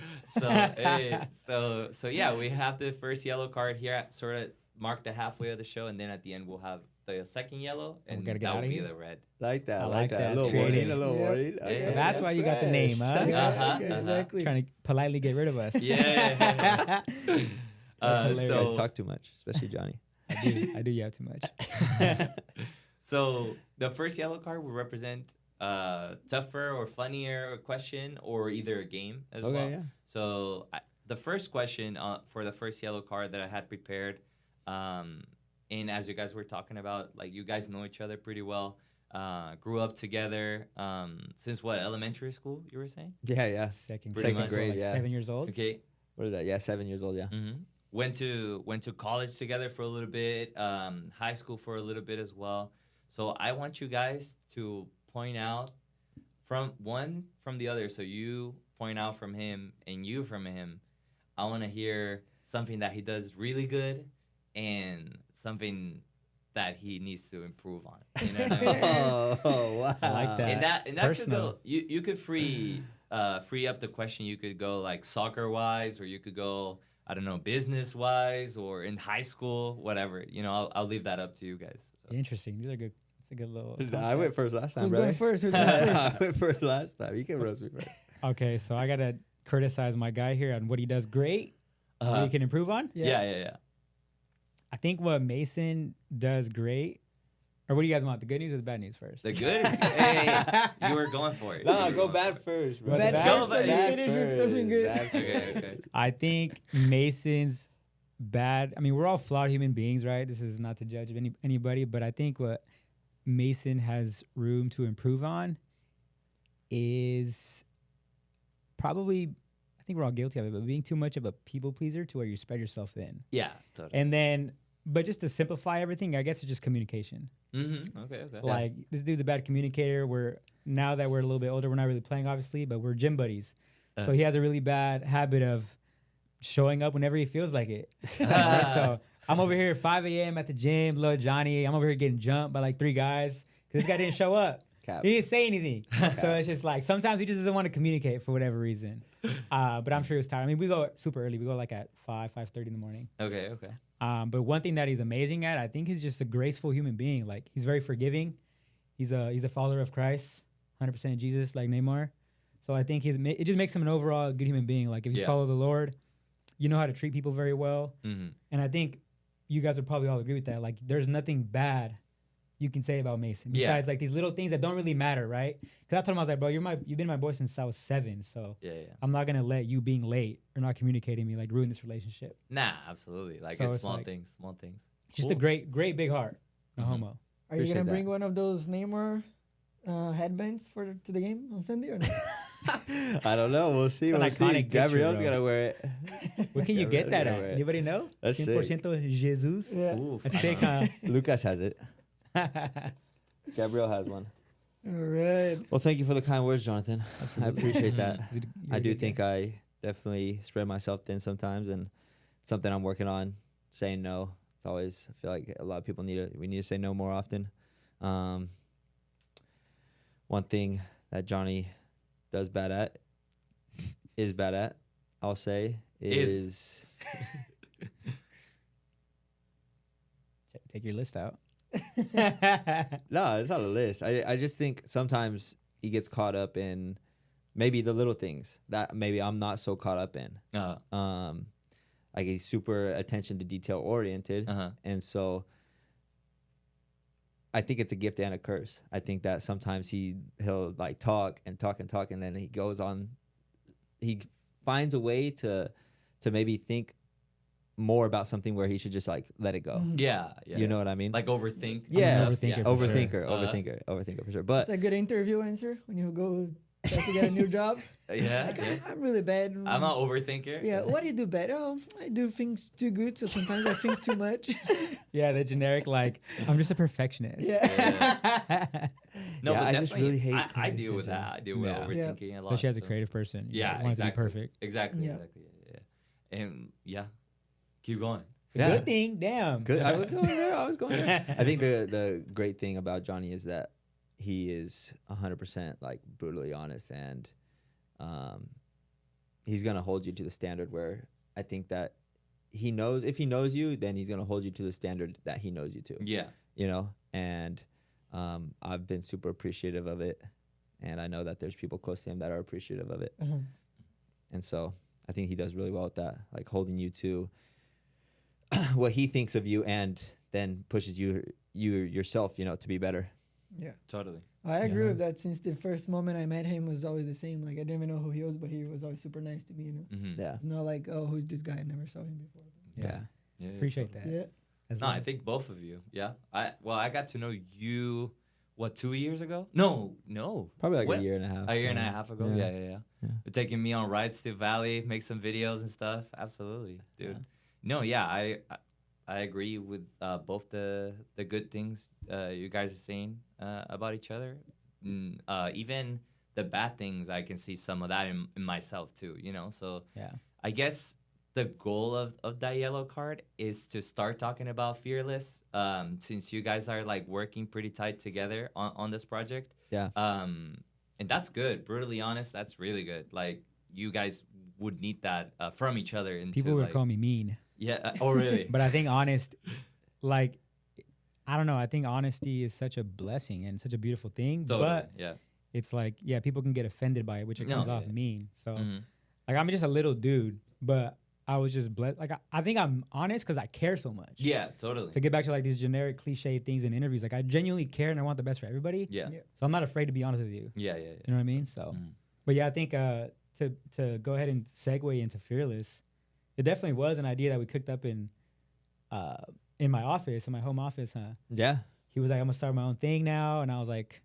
So yeah, we have the first yellow card here, sort of mark the halfway of the show, and then at the end we'll have the second yellow, and gotta get that outta would be here? the red. Like that. I Like like that. that. A little It's warning. creative. A little Yeah. warning. Yeah, Okay, so that's why you got the name, huh? That's Uh-huh, fresh. Exactly. Trying to politely get rid of us. Yeah. hilarious. You guys So talk too much, especially Johnny. I do yell too much. so the first yellow card will represent tougher or funnier question or either a game as well. Yeah. So the first question for the first yellow card that I had prepared, and as you guys were talking about, like you guys know each other pretty well, grew up together since what, elementary school you were saying? Yeah. Second Pretty grade, much. so grade, like yeah. 7 years old. Okay. What is that? Yeah, 7 years old. Yeah. Mm-hmm. Went to college together for a little bit, high school for a little bit as well. So I want you guys to point out from the other. So you point out from him and you from him. I want to hear something that he does really good and something that he needs to improve on. You know what I mean? Oh, wow. I like that. And that could Personal. go. You could free up the question. You could go like soccer wise, or you could go, I don't know, business wise, or in high school, whatever. You know, I'll leave that up to you guys. So. Interesting. These are good. It's a good little. Nah, I concept. went first last time, Who's brother. going first? Who's going first? I went first last time. You can roast me first. Okay, so I gotta criticize my guy here on what he does great, what he can improve on. Yeah. I think what Mason does great, or what do you guys want? The good news or the bad news first? The good. Hey, you were going for it. No, You were go going bad for it. first, bro. Bad Bad first, so you bad finish with something good. Okay. I think Mason's bad. I mean, we're all flawed human beings, right? This is not to judge anybody, but I think what Mason has room to improve on is probably, I think we're all guilty of it, but being too much of a people pleaser to where you spread yourself thin. Yeah, totally. And then, but just to simplify everything, I guess it's just communication. Mm-hmm. Okay. Like, this dude's a bad communicator. Now that we're a little bit older, we're not really playing, obviously, but we're gym buddies. So he has a really bad habit of showing up whenever he feels like it. So I'm over here at 5 a.m. at the gym, little Johnny. I'm over here getting jumped by like 3 guys because this guy didn't show up. Cap. He didn't say anything. So it's just like sometimes he just doesn't want to communicate for whatever reason. But I'm sure he was tired. I mean, we go super early. We go like at 5:30 in the morning. Okay. But one thing that he's amazing at, I think he's just a graceful human being. Like, he's very forgiving. He's a follower of Christ, 100% Jesus, like Neymar. So I think it just makes him an overall good human being. Like, if you follow the Lord, you know how to treat people very well. Mm-hmm. And I think you guys would probably all agree with that. Like, there's nothing bad you can say about Mason besides like these little things that don't really matter, right? Because I told him, I was like, bro, you've been my boy since I was 7, so I'm not gonna let you being late or not communicating me like ruin this relationship. Nah, absolutely. Like, So it's it's small like- things. Small things. Just a great big heart, no homo. Are you Appreciate gonna that. bring one of those Neymar headbands to the game on Sunday or not? I don't know. We'll see. It's an We'll see. iconic picture, Gabrielle's bro. gonna wear it. Where can you Gabrielle's get that gonna at? wear it. Anybody know? That's sick. 100% Jesus. Yeah. Ooh, That's sick, huh? Lucas has it. Gabrielle has one. All right. Well, thank you for the kind words, Jonathan. I appreciate that. You're I a do good think guy. I definitely spread myself thin sometimes, and something I'm working on. Saying no. It's always, I feel like a lot of people we need to say no more often. One thing that Johnny is bad at, I'll say, is Take your list out. no, it's not a list. I just think sometimes he gets caught up in maybe the little things that maybe I'm not so caught up in. Like, he's super attention to detail oriented, and so I think it's a gift and a curse. I think that sometimes he'll like talk, and then he goes on. He finds a way to maybe think more about something where he should just like let it go. Yeah. You know what I mean? Like overthink. Yeah, I'm an overthinker. overthinker for sure. But It's a good interview answer when you go try to get a new job. Yeah. Like, I'm really bad. I'm an overthinker. Yeah, what do you do better? Oh, I do things too good, so sometimes I think too much. Yeah, the generic, like, I'm just a perfectionist. Yeah. No, Yeah, but I just definitely, really hate I paying deal with attention. that. I deal with Yeah. overthinking a lot. Especially as a so- creative person. You Yeah, want exactly. it to be perfect. Exactly. Yeah. Yeah. And yeah, keep going. Yeah. Good thing, damn. Good. I was going there. I think the great thing about Johnny is that he is 100% like brutally honest, and he's gonna hold you to the standard where I think that he knows, if he knows you, then he's gonna hold you to the standard that he knows you to. Yeah. you know, and I've been super appreciative of it, and I know that there's people close to him that are appreciative of it, and so I think he does really well with that, like holding you to what he thinks of you, and then pushes you yourself, you know, to be better. Yeah. Totally. I agree with that. Since the first moment I met him was always the same. Like I didn't even know who he was, but he was always super nice to me. You know, Yeah. not like, oh, who's this guy? I never saw him before. Yeah. Appreciate that. Yeah. No, I think both of you. Yeah. I got to know you, what, 2 years ago? No. Probably like What? a year and a half. A year and a half ago. Yeah. Yeah. You're taking me on rides to Valley, make some videos and stuff. Absolutely, dude. Yeah. No, yeah, I agree with both the good things you guys are saying about each other. Even the bad things, I can see some of that in myself too. You know, so Yeah. I guess the goal of that yellow card is to start talking about Fearless. Since you guys are like working pretty tight together on this project. Yeah. And that's good. Brutally honest, that's really good. Like you guys would need that from each other. Into, People would like, call me mean. Yeah. Oh, really? But I think like, I don't know. I think honesty is such a blessing and such a beautiful thing. Totally, But yeah. it's like, yeah, people can get offended by it, which it No, comes off yeah. mean. So, Mhm. like, I'm just a little dude, but I was just blessed. Like, I think I'm honest because I care so much. Yeah, totally. To get back to like these generic cliche things in interviews, like I genuinely care and I want the best for everybody. Yeah. Yeah. So I'm not afraid to be honest with you. Yeah. You know what I mean? So, but yeah, I think to go ahead and segue into Fearless, it definitely was an idea that we cooked up in my office, in my home office. Yeah. He was like, "I'm gonna start my own thing now," and I was like,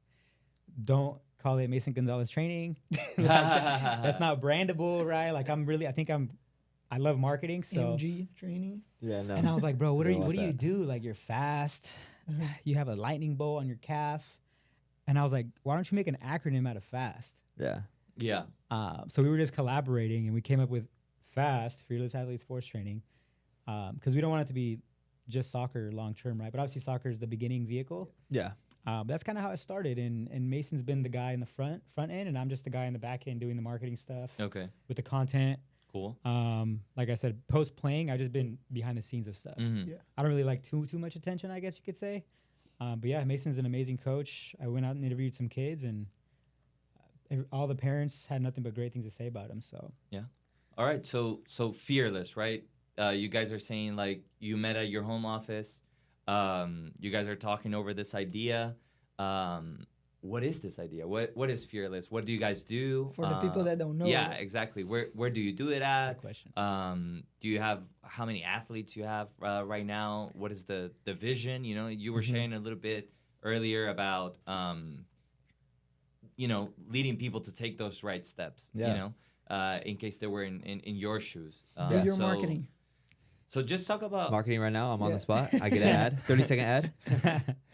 "Don't call it Mason Gonzalez Training. Like, that's not brandable, right? Like I love marketing, so." MG training. Yeah. No. And I was like, "Bro, what Don't do want you that. do? Like you're fast, you have a lightning bolt on your calf," and I was like, "Why don't you make an acronym out of fast?" Yeah. Yeah. So we were just collaborating, and we came up with FAST, Fearless Athlete Sports Training, because we don't want it to be just soccer long term, right? But obviously, soccer is the beginning vehicle. Yeah. But that's kind of how it started, and Mason's been the guy in the front end, and I'm just the guy in the back end doing the marketing stuff Okay. with the content. Cool. Like I said, post playing, I've just been behind the scenes of stuff. Mhm. Yeah. I don't really like too much attention, I guess you could say. But yeah, Mason's an amazing coach. I went out and interviewed some kids, and all the parents had nothing but great things to say about him. So All right. So Fearless, right? You guys are saying like you met at your home office. You guys are talking over this idea. What is this idea? What is Fearless? What do you guys do? For the people that don't know. Yeah, exactly. Where do you do it at? good question. Do you have how many athletes you have right now? What is the vision? You know, you were Mm-hmm. sharing a little bit earlier about leading people to take those right steps. Yeah. You know, in case they were in your shoes. Do your so- marketing. So just talk about Marketing right now. I'm on Yeah. the spot. I get an ad. 30-second ad.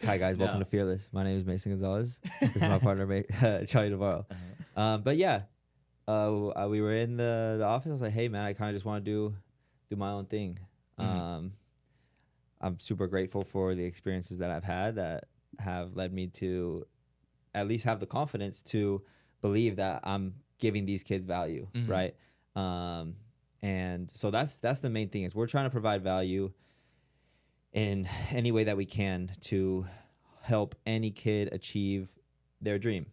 Hi guys, welcome Yeah. to Fearless. My name is Mason Gonzalez. This is my partner, Charlie Navarro. But yeah, we were in the office. I was like, hey man, I kind of just want to do my own thing. I'm super grateful for the experiences that I've had that have led me to at least have the confidence to believe that I'm giving these kids value, Mhm. right? And so that's the main thing is we're trying to provide value in any way that we can to help any kid achieve their dream,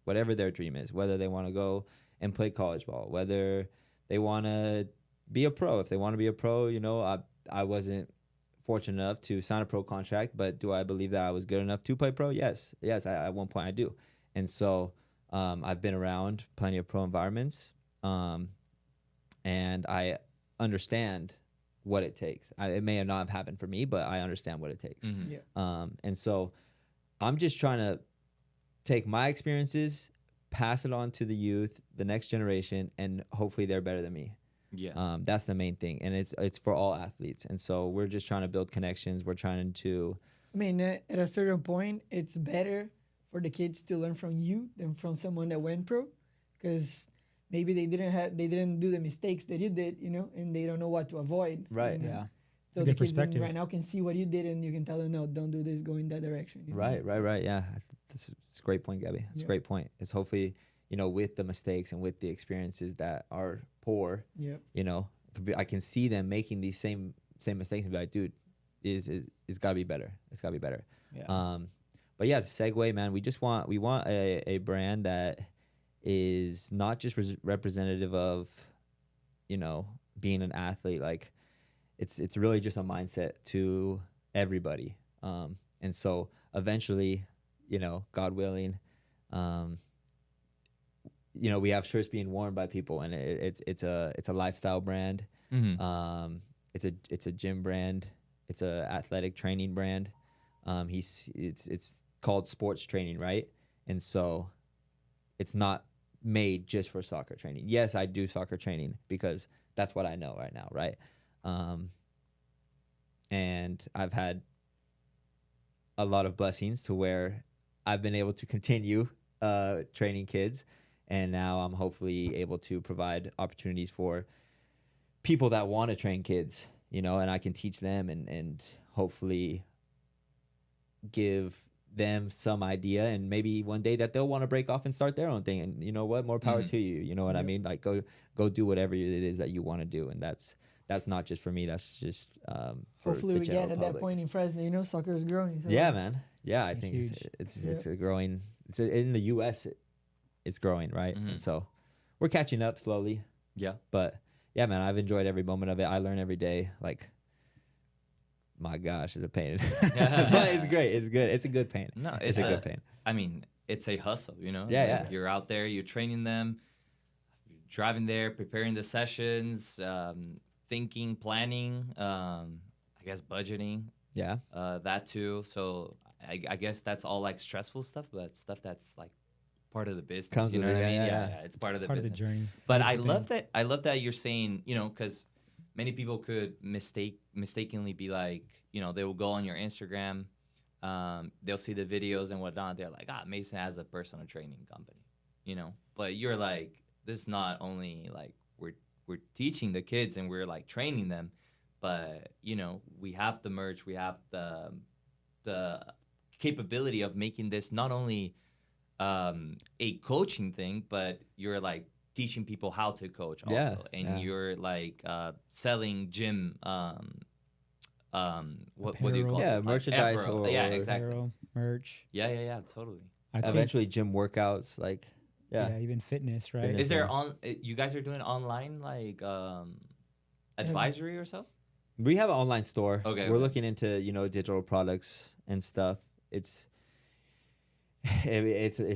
whatever their dream is, whether they want to go and play college ball, whether they want to be a pro. If they want to be a pro, you know, I wasn't fortunate enough to sign a pro contract, but do I believe that I was good enough to play pro? Yes. At one point I do. And so I've been around plenty of pro environments. And I understand what it takes. It may not have happened for me, but I understand what it takes. Mhm. Yeah. And so I'm just trying to take my experiences, pass it on to the youth, the next generation, and hopefully they're better than me. Yeah. That's the main thing. And it's for all athletes. And so we're just trying to build connections. We're trying to, I mean, at a certain point, it's better for the kids to learn from you than from someone that went pro, because maybe they didn't do the mistakes that you did, you know, and they don't know what to avoid. Right. you know? Yeah. So a the good kids perspective. right now can see what you did, and you can tell them, no, don't do this, go in that direction. you know? right. Yeah. That's a great point, Gabby. That's a Yeah. great point. It's hopefully, you know, with the mistakes and with the experiences that are poor, Yeah. you know, I can see them making these same mistakes and be like, dude, is got to be better. It's got to be better. Yeah. But yeah, to segue, man, we want a brand that is not just representative of, you know, being an athlete. Like it's really just a mindset to everybody. And so eventually, you know, God willing, you know, we have shirts being worn by people, and it's a lifestyle brand. Mm-hmm. It's a gym brand. It's a athletic training brand. It's called sports training, right? And so it's not made just for soccer training. Yes, I do soccer training because that's what I know right now, right? And I've had a lot of blessings to where I've been able to continue training kids, and now I'm hopefully able to provide opportunities for people that want to train kids, you know, and I can teach them and hopefully give them some idea, and maybe one day that they'll want to break off and start their own thing. And you know what? More power to you. You know what I mean? Like go do whatever it is that you want to do, and that's not just for me. That's just for Hopefully the we general get at public. that point in Fresno. You know, soccer is growing. So. Yeah, man. Yeah, I It's think huge. it's a growing. In the U.S. It's growing, right? Mhm. And so we're catching up slowly. Yeah. But yeah, man, I've enjoyed every moment of it. I learn every day. Like, my gosh, it's a pain. But it's great. It's good. It's a good pain. No, It's a good pain. I mean, it's a hustle, you know? Yeah, Like, yeah. You're out there, you're training them, driving there, preparing the sessions, thinking, planning, I guess budgeting, Yeah. that too. So I guess that's all like stressful stuff, but stuff that's like part of the business. Comes You know with what it, I mean? yeah. It's part of the Part of the business. journey. It's a But I beautiful love thing. that. I love that you're saying, you know, because many people could mistakenly be like, you know, they will go on your Instagram, they'll see the videos and whatnot. They're like, Mason has a personal training company, you know. But you're like, this is not only like we're teaching the kids and we're like training them, but you know, we have the merch, we have the capability of making this not only a coaching thing, but you're like teaching people how to coach also, Yeah, and yeah. you're like selling gym what do you Apparel. call Yeah, it? Like merchandise apparel. or- yeah, or- exactly. Apparel, merch. Yeah, totally. I think, Eventually, gym workouts. Like, yeah. even fitness, right? Fitness. Is there Yeah. you guys are doing online like advisory or so? We have an online store. Okay, We're okay. looking into, you know, digital products and stuff. It's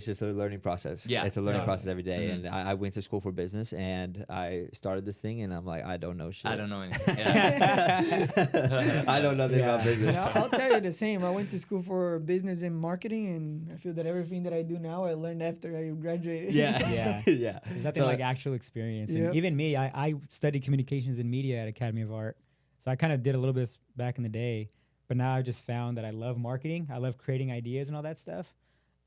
just a learning process. Yeah, It's a learning totally. process every day. Mhm. And I went to school for business, and I started this thing, and I'm like, I don't know shit. I don't know anything. Yeah. I know nothing about Yeah. business. And I'll tell you the same. I went to school for business and marketing, and I feel that everything that I do now, I learned after I graduated. Yeah. Yeah. Yeah. There's nothing So- like actual experience. Yep. And even me, I studied communications and media at Academy of Art. So I kind of did a little bit back in the day, but now I just found that I love marketing. I love creating ideas and all that stuff.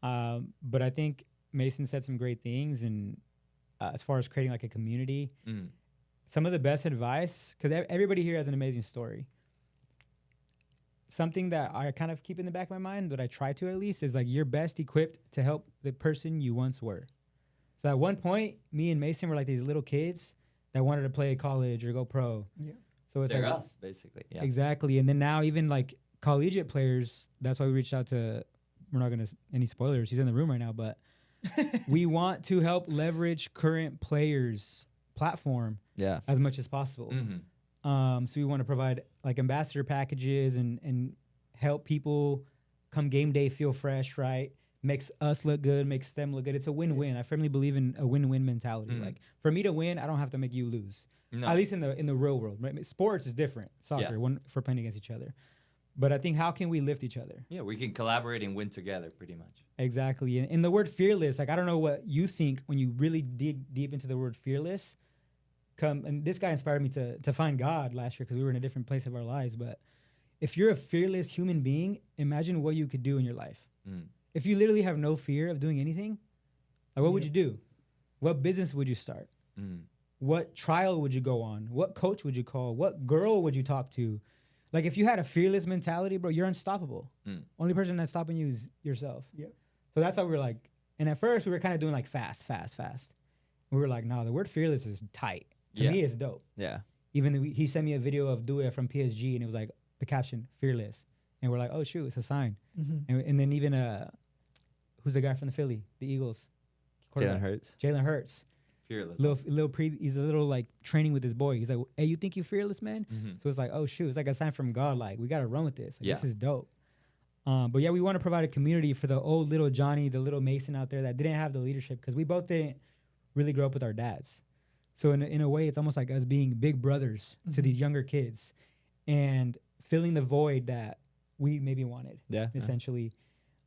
But I think Mason said some great things. And as far as creating like a community, Mm. some of the best advice, because everybody here has an amazing story. Something that I kind of keep in the back of my mind, that I try to at least, is like you're best equipped to help the person you once were. So at one point, me and Mason were like these little kids that wanted to play college or go pro. Yeah. So it's They're like us basically. Yeah. exactly, and then now even like collegiate players. That's why we reached out to. We're not gonna any spoilers. He's in the room right now, but we want to help leverage current players' platform Yeah. as much as possible. Mm-hmm. So we want to provide like ambassador packages and help people come game day feel fresh, right? Makes us look good, makes them look good. It's a win-win. I firmly believe in a win-win mentality. Mhm. Like for me to win, I don't have to make you lose. No. At least in the real world, right? Sports is different. Soccer, Yeah. one for playing against each other. But I think how can we lift each other? Yeah, we can collaborate and win together pretty much. Exactly. And the word fearless, like I don't know what you think when you really dig deep into the word fearless. And this guy inspired me to find God last year because we were in a different place of our lives. But if you're a fearless human being, imagine what you could do in your life. Mm. If you literally have no fear of doing anything, like what would Yeah. you do? What business would you start? Mm. What trial would you go on? What coach would you call? What girl would you talk to? Like if you had a fearless mentality, bro, you're unstoppable. Mm. Only person that's stopping you is yourself. Yep. So that's how we were like, and at first we were kind of doing like fast. We were like, no, the word fearless is tight. To Yeah. me, it's dope. Yeah. Even he sent me a video of Due from PSG, and it was like the caption fearless, and we're like, oh shoot, it's a sign. Mm-hmm. And then even who's the guy from the Philly, the Eagles? Jalen Hurts. Jalen Hurts. Fearless. He's a little like training with his boy. He's like, hey, you think you fearless, man? Mhm. So it's like, oh shoot, it's like a sign from God. Like we gotta run with this. Like, Yeah. This is dope. But yeah, we want to provide a community for the old little Johnny, the little Mason out there that didn't have the leadership, because we both didn't really grow up with our dads. So in a way, it's almost like us being big brothers to these younger kids and filling the void that we maybe wanted, Yeah. essentially.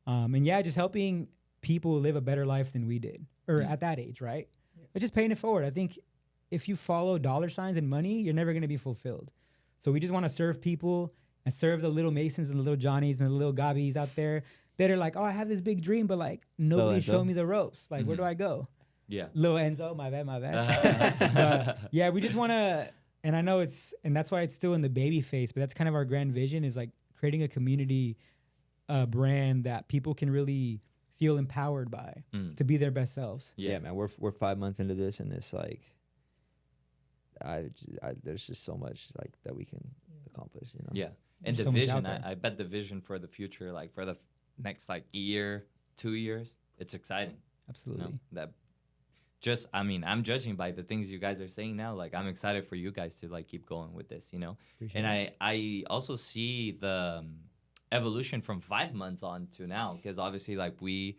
And yeah, just helping people live a better life than we did, or at that age, right? But just paying it forward. I think if you follow dollar signs and money, you're never going to be fulfilled. So we just want to serve people and serve the little Masons and the little Johnnies and the little Gabbies out there that are like, oh, I have this big dream, but like nobody Enzo. showed me the ropes. Like, where do I go? Yeah. Little Enzo, my bad. Yeah, we just want to, and I know and that's why it's still in the baby phase, but that's kind of our grand vision, is like creating a community brand that people can really feel empowered by to be their best selves. Yeah, man. We're 5 months into this, and it's like, there's just so much like that we can accomplish. You know. Yeah. And There's the so much vision, out there. I bet the vision for the future, like for the next like year, 2 years, it's exciting. Absolutely. You know, that just, I mean, I'm judging by the things you guys are saying now. Like, I'm excited for you guys to like keep going with this, you know? Appreciate And I also see the evolution from 5 months on to now, because obviously like we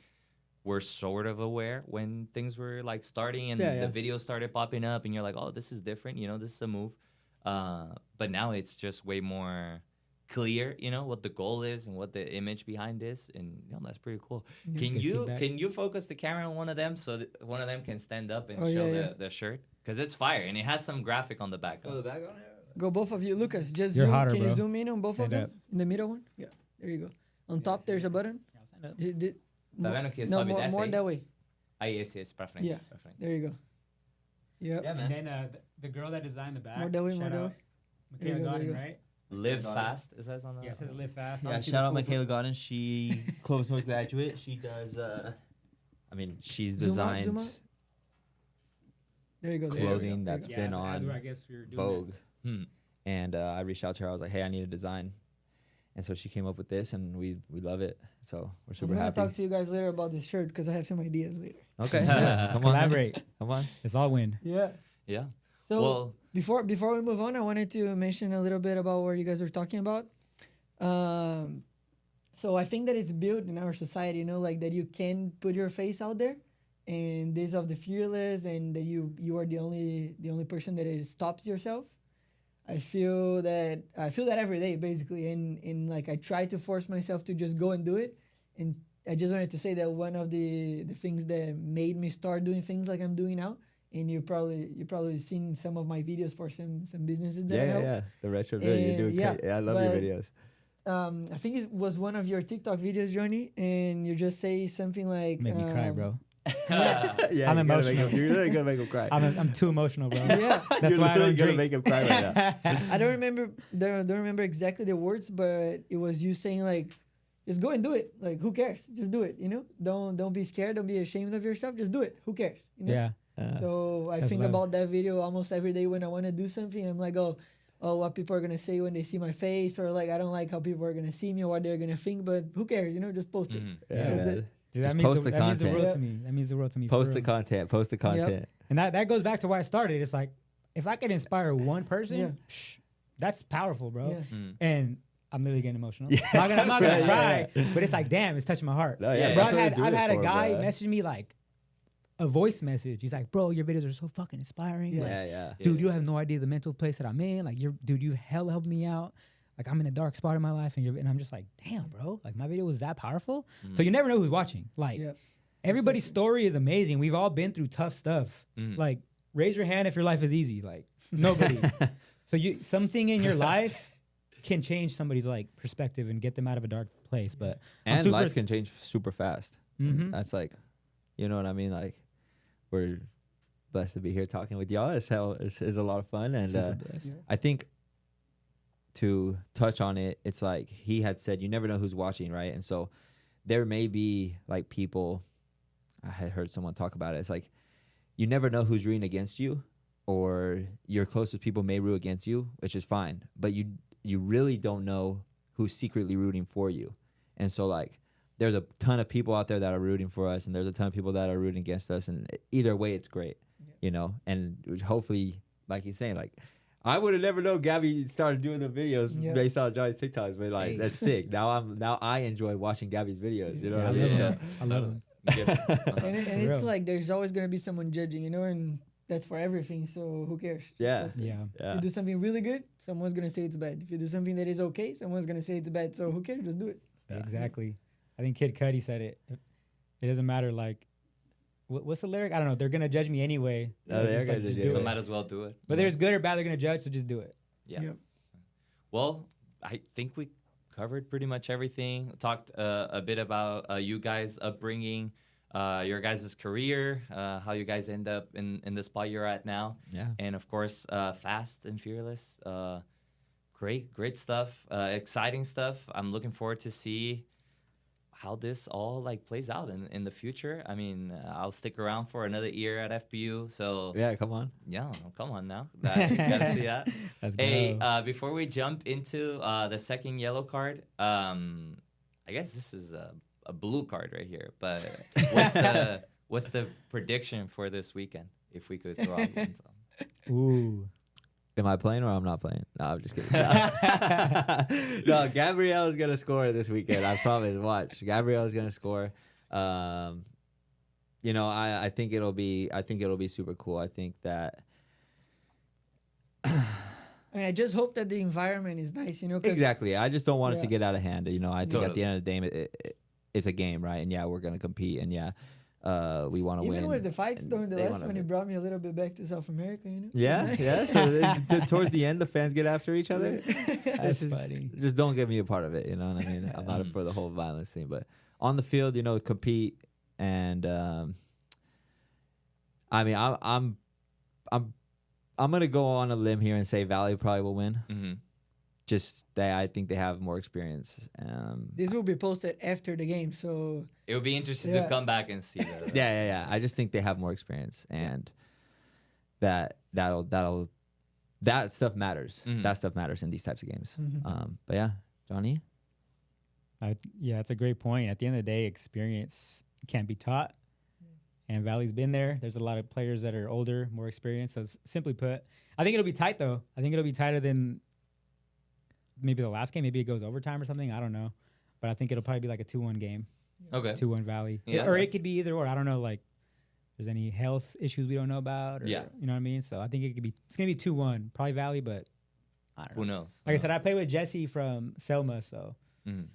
were sort of aware when things were like starting and the videos started popping up and you're like, oh, this is different, you know, this is a move. But now it's just way more clear, you know, what the goal is and what the image behind is, and you know, that's pretty cool. Good feedback. Can you focus the camera on one of them so that one of them can stand up and Oh, show yeah, the shirt? Because it's fire and it has some graphic on the back. Oh, the back on it. Go both of you, Lucas. Just You're zoom. hotter, Can you bro. zoom in on both Stand of them? up. In the middle one. Yeah, there you go. On top, there's a button. Tá vendo que No, sobe e more, desce more aí? that way. Aí esse pra frente. Yeah. Pra frente. There you go. Yep. Yeah, man. And then the girl that designed the back. More that way, shout more that out way. There you Michaela go, there you Godin, go. right? Live fast. It says on the. Yeah, it says live fast. Yeah, Obviously shout the out full- Michaela Godin. She Clovis North graduate. She does. I mean, she's Zoom out, designed zoom out. There you go. there you go, clothing there you that's go. Yeah, been as on I guess we were doing Vogue, Hmm. and I reached out to her. I was like, hey, I need a design, and so she came up with this, and we love it. So we're I'm super gonna happy. talk to you guys later about this shirt because I have some ideas later. Okay, yeah. Come on, then. Collaborate. Come on. Let's all win. Yeah. Yeah. So Well, before we move on, I wanted to mention a little bit about what you guys were talking about. So I think that it's built in our society, you know, like that you can put your face out there, and this of the fearless, and that you are the only person that stops yourself. I feel that every day basically, and like I try to force myself to just go and do it. And I just wanted to say that one of the things that made me start doing things like I'm doing now. And you probably seen some of my videos for some businesses that I help. Yeah. The retro video you're doing. yeah, Yeah, I love your but- videos. I think it was one of your TikTok videos, Johnny, and you just say something like, Make me cry, bro. Yeah, I'm you gotta make emotional. him, you're literally gonna make him cry. I'm too emotional, bro. Yeah, That's you're why I literally don't gonna drink. make him cry right now. I don't remember exactly the words, but it was you saying like, just go and do it. Like, who cares? Just do it. You know, don't be scared. Don't be ashamed of yourself. Just do it. Who cares? You know? Yeah. So I That's think love. about that video almost every day when I want to do something. I'm like, oh, what people are gonna say when they see my face, or like I don't like how people are gonna see me or what they're gonna think. But who cares? You know, just post it. Mhm. Yeah, That's man. it. Dude, Just that means post the, the that means the content. world to me. That means the world to me. Post for the real. content. Post the content. And that goes back to why I started. It's like, if I could inspire one person, Yeah. that's powerful, bro. Yeah. Mm. And I'm literally getting emotional. Yeah. I'm not gonna Yeah, cry, yeah. but it's like, damn, it's touching my heart. No, Yeah, yeah, Bro, that's what I do I've it had a for, guy bro. message me like a voice message. He's like, bro, your videos are so fucking inspiring. Yeah. Like, Yeah. dude, you have no idea the mental place that I'm in. Like, you hell helped me out. Like, I'm in a dark spot in my life, and I'm just like, damn, bro. Like, my video was that powerful. So you never know who's watching. Like, Yeah. everybody's story is amazing. We've all been through tough stuff. Mhm. Like, raise your hand if your life is easy. Like, nobody. So something in your life can change somebody's like perspective and get them out of a dark place. But I'm And super- life can change super fast. Mhm. That's like, you know what I mean? Like, we're blessed to be here talking with y'all. It's a lot of fun. And Super blessed. I think to touch on it, it's like he had said, you never know who's watching, right? And so there may be like people, I had heard someone talk about it. It's like, you never know who's rooting against you, or your closest people may root against you, which is fine. But you really don't know who's secretly rooting for you. And so like there's a ton of people out there that are rooting for us, and there's a ton of people that are rooting against us, and either way it's great, you know. And hopefully, like he's saying, like I would have never known Gabby started doing the videos based on Johnny's TikToks, but like that's sick. Now I enjoy watching Gabby's videos, you know what I mean? So, I love him. And it's real. like there's always gonna be someone judging, you know, and that's for everything. So who cares? Just Yeah. post it. Yeah. If you do something really good, someone's gonna say it's bad. If you do something that is okay, someone's gonna say it's bad. So who cares? Just do it. Exactly. I think Kid Cudi said it. It doesn't matter. Like, what's the lyric? I don't know. They're gonna judge me anyway. No, So they're just, gonna just judge do you. So it. might as well do it. Whether it's good or bad, they're gonna judge. So just do it. Yeah. Yep. Well, I think we covered pretty much everything. Talked a bit about you guys' upbringing, your guys' career, how you guys end up in the spot you're at now. Yeah. And of course, Fast and Fearless. Great stuff. Exciting stuff. I'm looking forward to see how this all like plays out in the future. I mean, I'll stick around for another year at FPU. So Yeah, come on. yeah, come on now. Gotta see that. Let's Hey, go. before we jump into the second yellow card, I guess this is a blue card right here. But what's the prediction for this weekend? If we could throw out one, so. Ooh. Am I playing or I'm not playing? No, I'm just kidding. No, Gabrielle's gonna score this weekend. I promise. Watch, Gabrielle's gonna score. You know, I think it'll be super cool. I think that I mean, I just hope that the environment is nice, you know. 'Cause exactly. I just don't want it to Yeah. get out of hand. You know, I think at Totally. the end of the day, it's a game, right? And yeah, we're gonna compete, and yeah, we want to win. Even with the fights, and though, in the they last wanna one, it win. brought me a little bit back to South America, you know. Yeah, yeah. So towards the end, the fans get after each other. That's just, funny. just don't get me a part of it. You know what I mean? I'm not for the whole violence thing, but on the field, you know, compete, and I mean, I'm gonna go on a limb here and say Valley probably will win. Mm-hmm. Just that I think they have more experience. This will be posted after the game, so It would be interesting Yeah. to come back and see that. Yeah. I just think they have more experience, and that stuff matters. Mhm. That stuff matters in these types of games. Mhm. But yeah, Johnny. Yeah, it's a great point. At the end of the day, experience can't be taught. And Valley's been there. There's a lot of players that are older, more experienced. So simply put, I think it'll be tight, though. I think it'll be tighter than maybe the last game. Maybe it goes overtime or something. I don't know. But I think it'll probably be like a 2-1 game. Okay. 2-1 Valley. Yeah, or it that's- could be either or. I don't know, like, there's any health issues we don't know about. Or, Yeah. You know what I mean? So I think it's going to be 2-1. Probably Valley, but I don't know. Who knows? Like I said, I play with Jesse from Selma, so Mhm.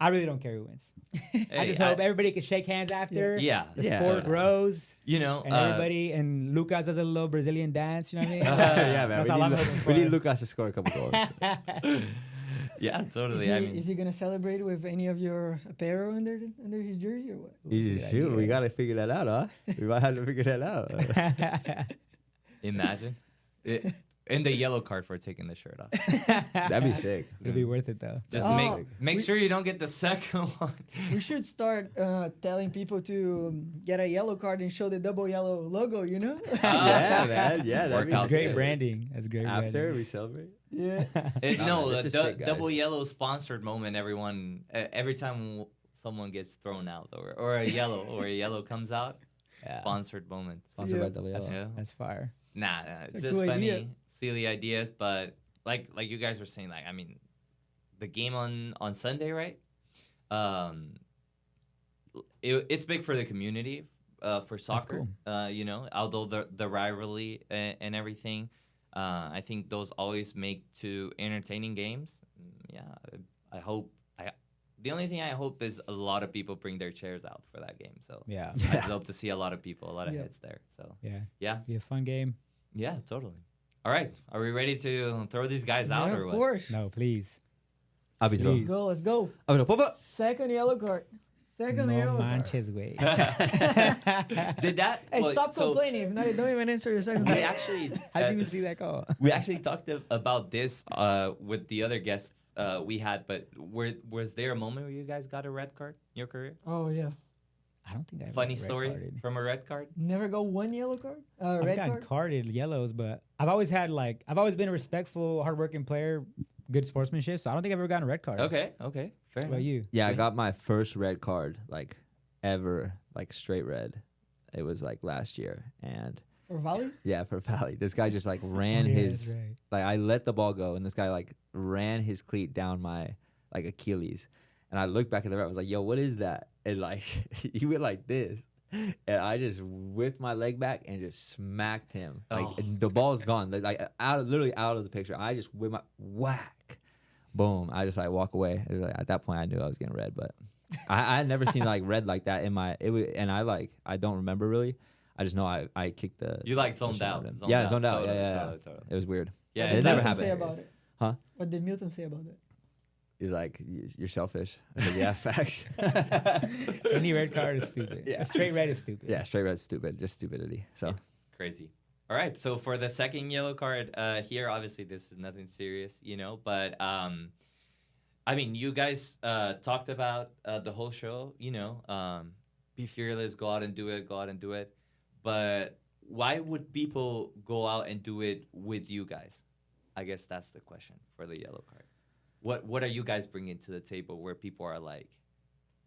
I really don't care who wins. I Hey, just hope everybody can shake hands after. Yeah. The Yeah. sport grows, You know, and everybody, and Lucas does a little Brazilian dance. You know what I mean? Yeah, man. That's all I'm hoping We need for. Lucas to score a couple goals. yeah, is totally. he, I mean, is he gonna celebrate with any of your apparel under his jersey or what? Shoot, we gotta figure that out, huh? We might have to figure that out. imagine. And the yellow card for taking the shirt off. That'd be sick. It'll be worth it though. Just Oh, make sure you don't get the second one. We should start telling people to get a yellow card and show the double yellow logo, you know? Yeah, man. Yeah, that'd Work be out That's great sick. branding. That's great After branding. we celebrate. Yeah. No, this the is sick, guys. double yellow sponsored moment. Everyone, every time someone gets thrown out or a yellow comes out, Yeah. sponsored moment. Sponsored Yeah. by Double Yellow. Yeah. That's fire. Nah, it's a just cool funny, idea. silly ideas. But like you guys were saying, like I mean, the game on Sunday, right? It's big for the community, for soccer. cool. You know, although the rivalry and everything, I think those always make to entertaining games. Yeah, I hope. The only thing I hope is a lot of people bring their chairs out for that game. So Yeah. I just hope to see a lot of people, a lot of Yeah. heads there. So Yeah. yeah. Be a fun game. Yeah, totally. All right. Are we ready to throw these guys out Yeah, or of what? course. No, please. I'll be Let's throwing. go, let's go. Second yellow card. Second No yellow card. manches, way. Did that? Hey, well, stop so complaining. If not, you don't even answer the second We card. actually, How'd you see that call? we actually talked about this with the other guests we had, but was there a moment where you guys got a red card in your career? Oh, yeah. I don't think I Funny story from a red card? Never got one yellow card? I've Red gotten card? carded yellows, but I've always been a respectful, hardworking player good sportsmanship. So I don't think I've ever gotten a red card. Okay. Fair What enough. about you? Yeah, I got my first red card like ever, like straight red. It was like last year, and For volley? yeah, for Valley, this guy just like ran Oh, yeah, his that's right. like I let the ball go, and this guy like ran his cleat down my like Achilles, and I looked back at the ref. I was like, "Yo, what is that?" And like he went like this, and I just whipped my leg back and just smacked him. Like Oh. and the ball's gone, like literally out of the picture. I just whipped my whack, boom. I just like walk away. It was like, at that point, I knew I was getting red, but I had never seen like red like that in my. It was, and I don't remember really. I just know I kicked the. You like zoned the shit out. of him. Yeah, zoned out. Totally, Yeah. totally. It was weird. Yeah, What it did never Milton happened. say about it? Huh? What did Milton say about it? He's like, you're selfish. I said, yeah, facts. Any red card is stupid. Yeah. A straight red is stupid. Yeah, straight red, stupid, just stupidity. So Crazy. All right. So for the second yellow card here, obviously this is nothing serious, but I mean, you guys talked about the whole show, be fearless, go out and do it. But why would people go out and do it with you guys? I guess that's the question for the yellow card. What are you guys bringing to the table where people are like,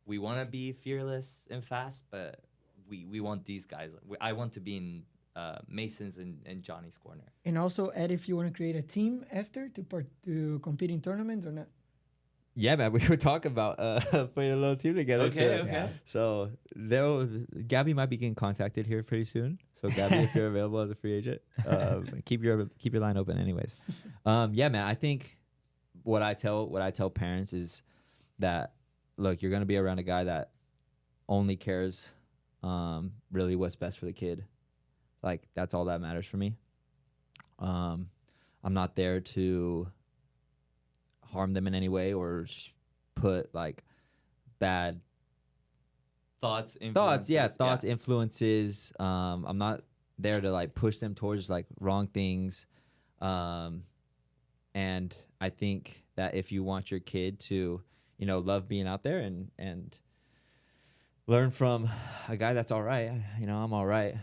we want to be fearless and fast, but we want these guys. I want to be in Mason's and Johnny's corner. And also, Ed, if you want to create a team after to compete in tournaments or not. yeah, man, we were talking about putting a little team together. Okay, too. okay. So Gabby might be getting contacted here pretty soon. So Gabby, if you're available as a free agent, keep your line open. Anyways, yeah, man, I think what I tell parents is that look, you're gonna be around a guy that only cares really what's best for the kid. Like that's all that matters for me. I'm not there to harm them in any way or put like bad Thoughts, influences. I'm not there to like push them towards like wrong things. And I think that if you want your kid to, love being out there and learn from a guy that's all right, I'm all right,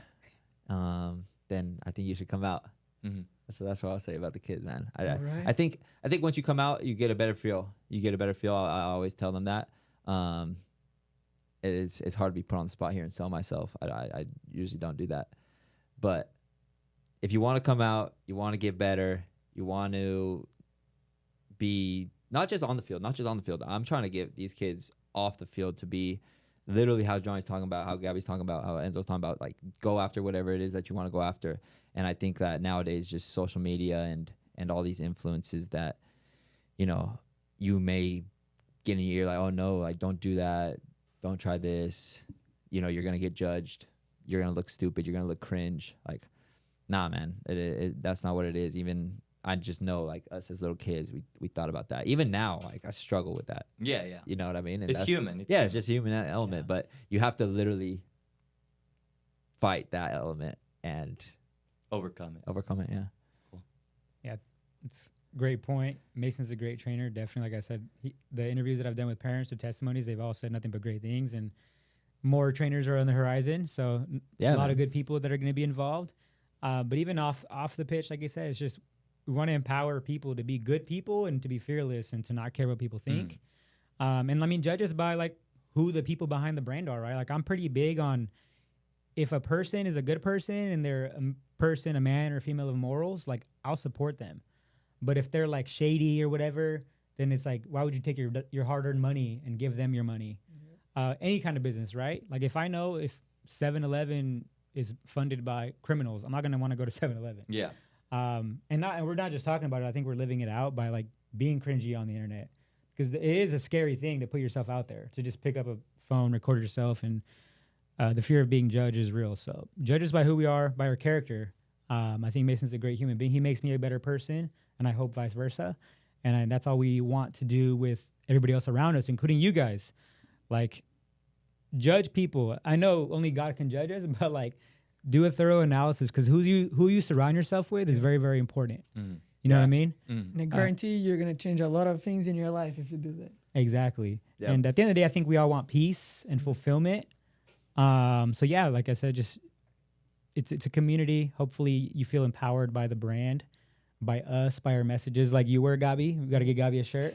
then I think you should come out. Mm-hmm. That's what I'll say about the kids, man. All right. I think once you come out, you get a better feel. I always tell them that. It's hard to be put on the spot here and sell myself. I usually don't do that. But if you want to come out, you want to get better, you want to be not just on the field. I'm trying to get these kids off the field to be literally how Johnny's talking about, how Gabby's talking about, how Enzo's talking about, like go after whatever it is that you want to go after. And I think that nowadays just social media and all these influences that, you may get in your ear like, oh no, like don't do that. Don't try this. You're going to get judged. You're going to look stupid. You're going to look cringe. Like, nah, man, that's not what it is. Even I just know like us as little kids, we thought about that. Even now, like I struggle with that. Yeah. You know what I mean? And It's human. It's just human element, Yeah. but you have to literally fight that element and Overcome it. overcome it. Yeah. It's a great point. Mason's a great trainer. Definitely, like I said, the interviews that I've done with parents, the testimonies, they've all said nothing but great things. And more trainers are on the horizon. So Yeah, a lot man. of good people that are going to be involved. But even off the pitch, like you said, it's just we want to empower people to be good people and to be fearless and to not care what people think. And I mean, judge us by like who the people behind the brand are, right? Like I'm pretty big on if a person is a good person and they're a person, a man or female of morals, like I'll support them. But if they're like shady or whatever, then it's like, why would you take your hard-earned money and give them your money? Any kind of business, right? Like if I know if 7-Eleven is funded by criminals, I'm not going to want to go to 7-Eleven. Yeah. And we're not just talking about it. I think we're living it out by like being cringy on the internet because it is a scary thing to put yourself out there, to just pick up a phone, record yourself, and the fear of being judged is real. So judge us by who we are, by our character. I think Mason's a great human being. He makes me a better person, and I hope vice versa. And that's all we want to do with everybody else around us, including you guys. Like, judge people. I know only God can judge us, but like, do a thorough analysis because who you surround yourself with is very, very important. Mm. You know what I mean? Mm. And I guarantee you're going to change a lot of things in your life if you do that. Exactly. Yep. And at the end of the day, I think we all want peace and fulfillment. So yeah, like I said, just it's a community. Hopefully you feel empowered by the brand. by us, by our messages, like you were, Gabi. We got to get Gabi a shirt.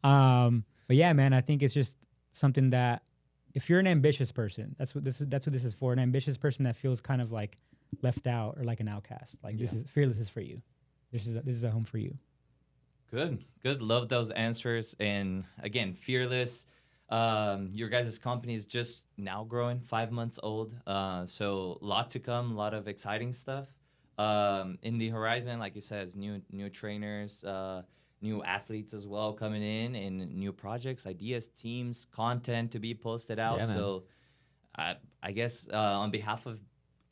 But yeah, man, I think it's just something that if you're an ambitious person, that's what this is for. An ambitious person that feels kind of like left out or like an outcast. Like this is Fearless is for you. This is a home for you. Good. Love those answers. And again, Fearless. Your guys' company is just now growing, 5 months old. So a lot to come, a lot of exciting stuff. In the horizon, like you said, new trainers, new athletes as well coming in, and new projects, ideas, teams, content to be posted out. Yeah, man. So I guess on behalf of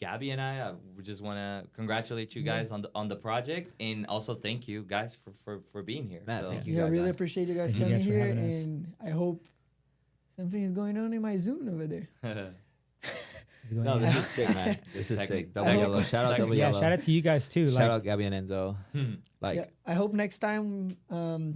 Gabi and I we just want to congratulate you guys on the project, and also thank you guys for being here. Matt, So, thank you Yeah, guys, really man. appreciate you guys Thank you coming guys for here, having us. and I hope something is going on in my Zoom over there. No, this is sick, man. This is Technic- sick. Double Technic- yellow. Shout out Technic- double Yeah, yellow. shout out to you guys too. Shout Like, out Gabby and Enzo. Like, Yeah, I hope next time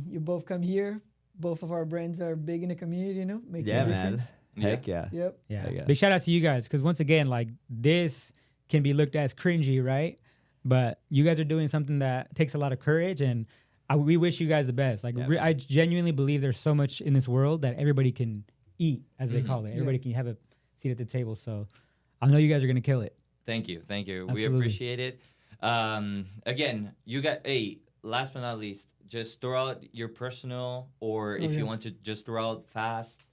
you both come here. Both of our brands are big in the community, making yeah, a man. difference. Heck yeah. Yep. yeah. Heck yeah. Big shout out to you guys because once again, like this can be looked at as cringy, right? But you guys are doing something that takes a lot of courage, and we wish you guys the best. Like Yeah, I genuinely believe there's so much in this world that everybody can eat, as they Mhm. call it. Everybody can have a seat at the table. So I know you guys are gonna kill it. Thank you. We Absolutely. appreciate it. Again, you got last but not least, just throw out your personal, or if yeah. you want to just throw out fast.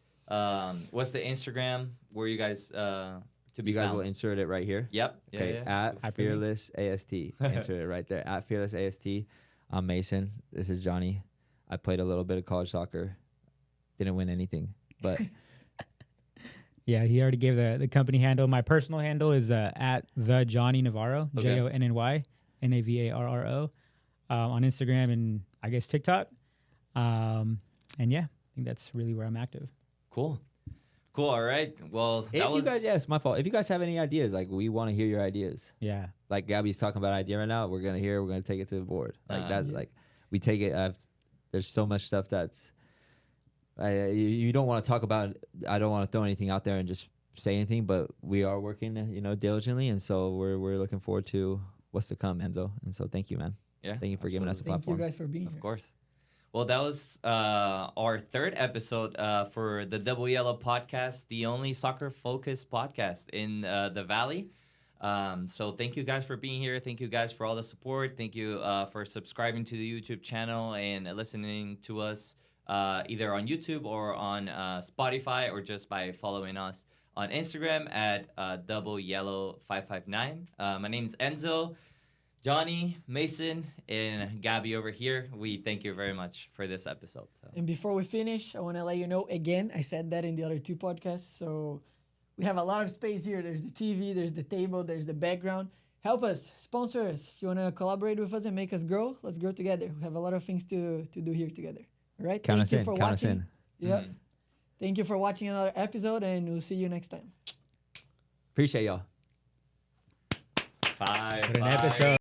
What's the Instagram where you guys to be You guys found? will insert it right here. Yep. Yeah, Okay, yeah. at Fearless AST. Insert it right there. At Fearless AST. I'm Mason. This is Johnny. I played a little bit of college soccer. Didn't win anything, but Yeah, he already gave the company handle. My personal handle is at the Johnny Navarro, Okay. JONNY NAVARRO, on Instagram and I guess TikTok. And yeah, I think that's really where I'm active. Cool. All right. Well, that if was you guys, yeah, it's my fault. If you guys have any ideas, like we want to hear your ideas. Yeah. Like Gabby's talking about an idea right now. We're gonna hear. We're gonna take it to the board. Like that. Yeah. Like we take it. There's so much stuff that's. You don't want to talk about. I don't want to throw anything out there and just say anything. But we are working, diligently, and so we're looking forward to what's to come, Enzo. And so thank you, man. Yeah. Thank you for giving us a Thank platform. you guys for being Of here. course. Well, that was our third episode for the Double Yellow podcast, the only soccer-focused podcast in the Valley. So thank you guys for being here. Thank you guys for all the support. Thank you for subscribing to the YouTube channel and listening to us either on YouTube or on Spotify, or just by following us on Instagram at Double Yellow 559. My name's Enzo. Johnny, Mason, and Gabby over here, we thank you very much for this episode. So. And before we finish, I want to let you know again, I said that in the other two podcasts. So we have a lot of space here. There's the TV, there's the table, there's the background. Help us, sponsor us. If you want to collaborate with us and make us grow, let's grow together. We have a lot of things to do here together. All right? Count Thank us you in. for Count watching. us in. Yep. Mhm. Thank you for watching another episode, and we'll see you next time. Appreciate y'all. Five. What an episode.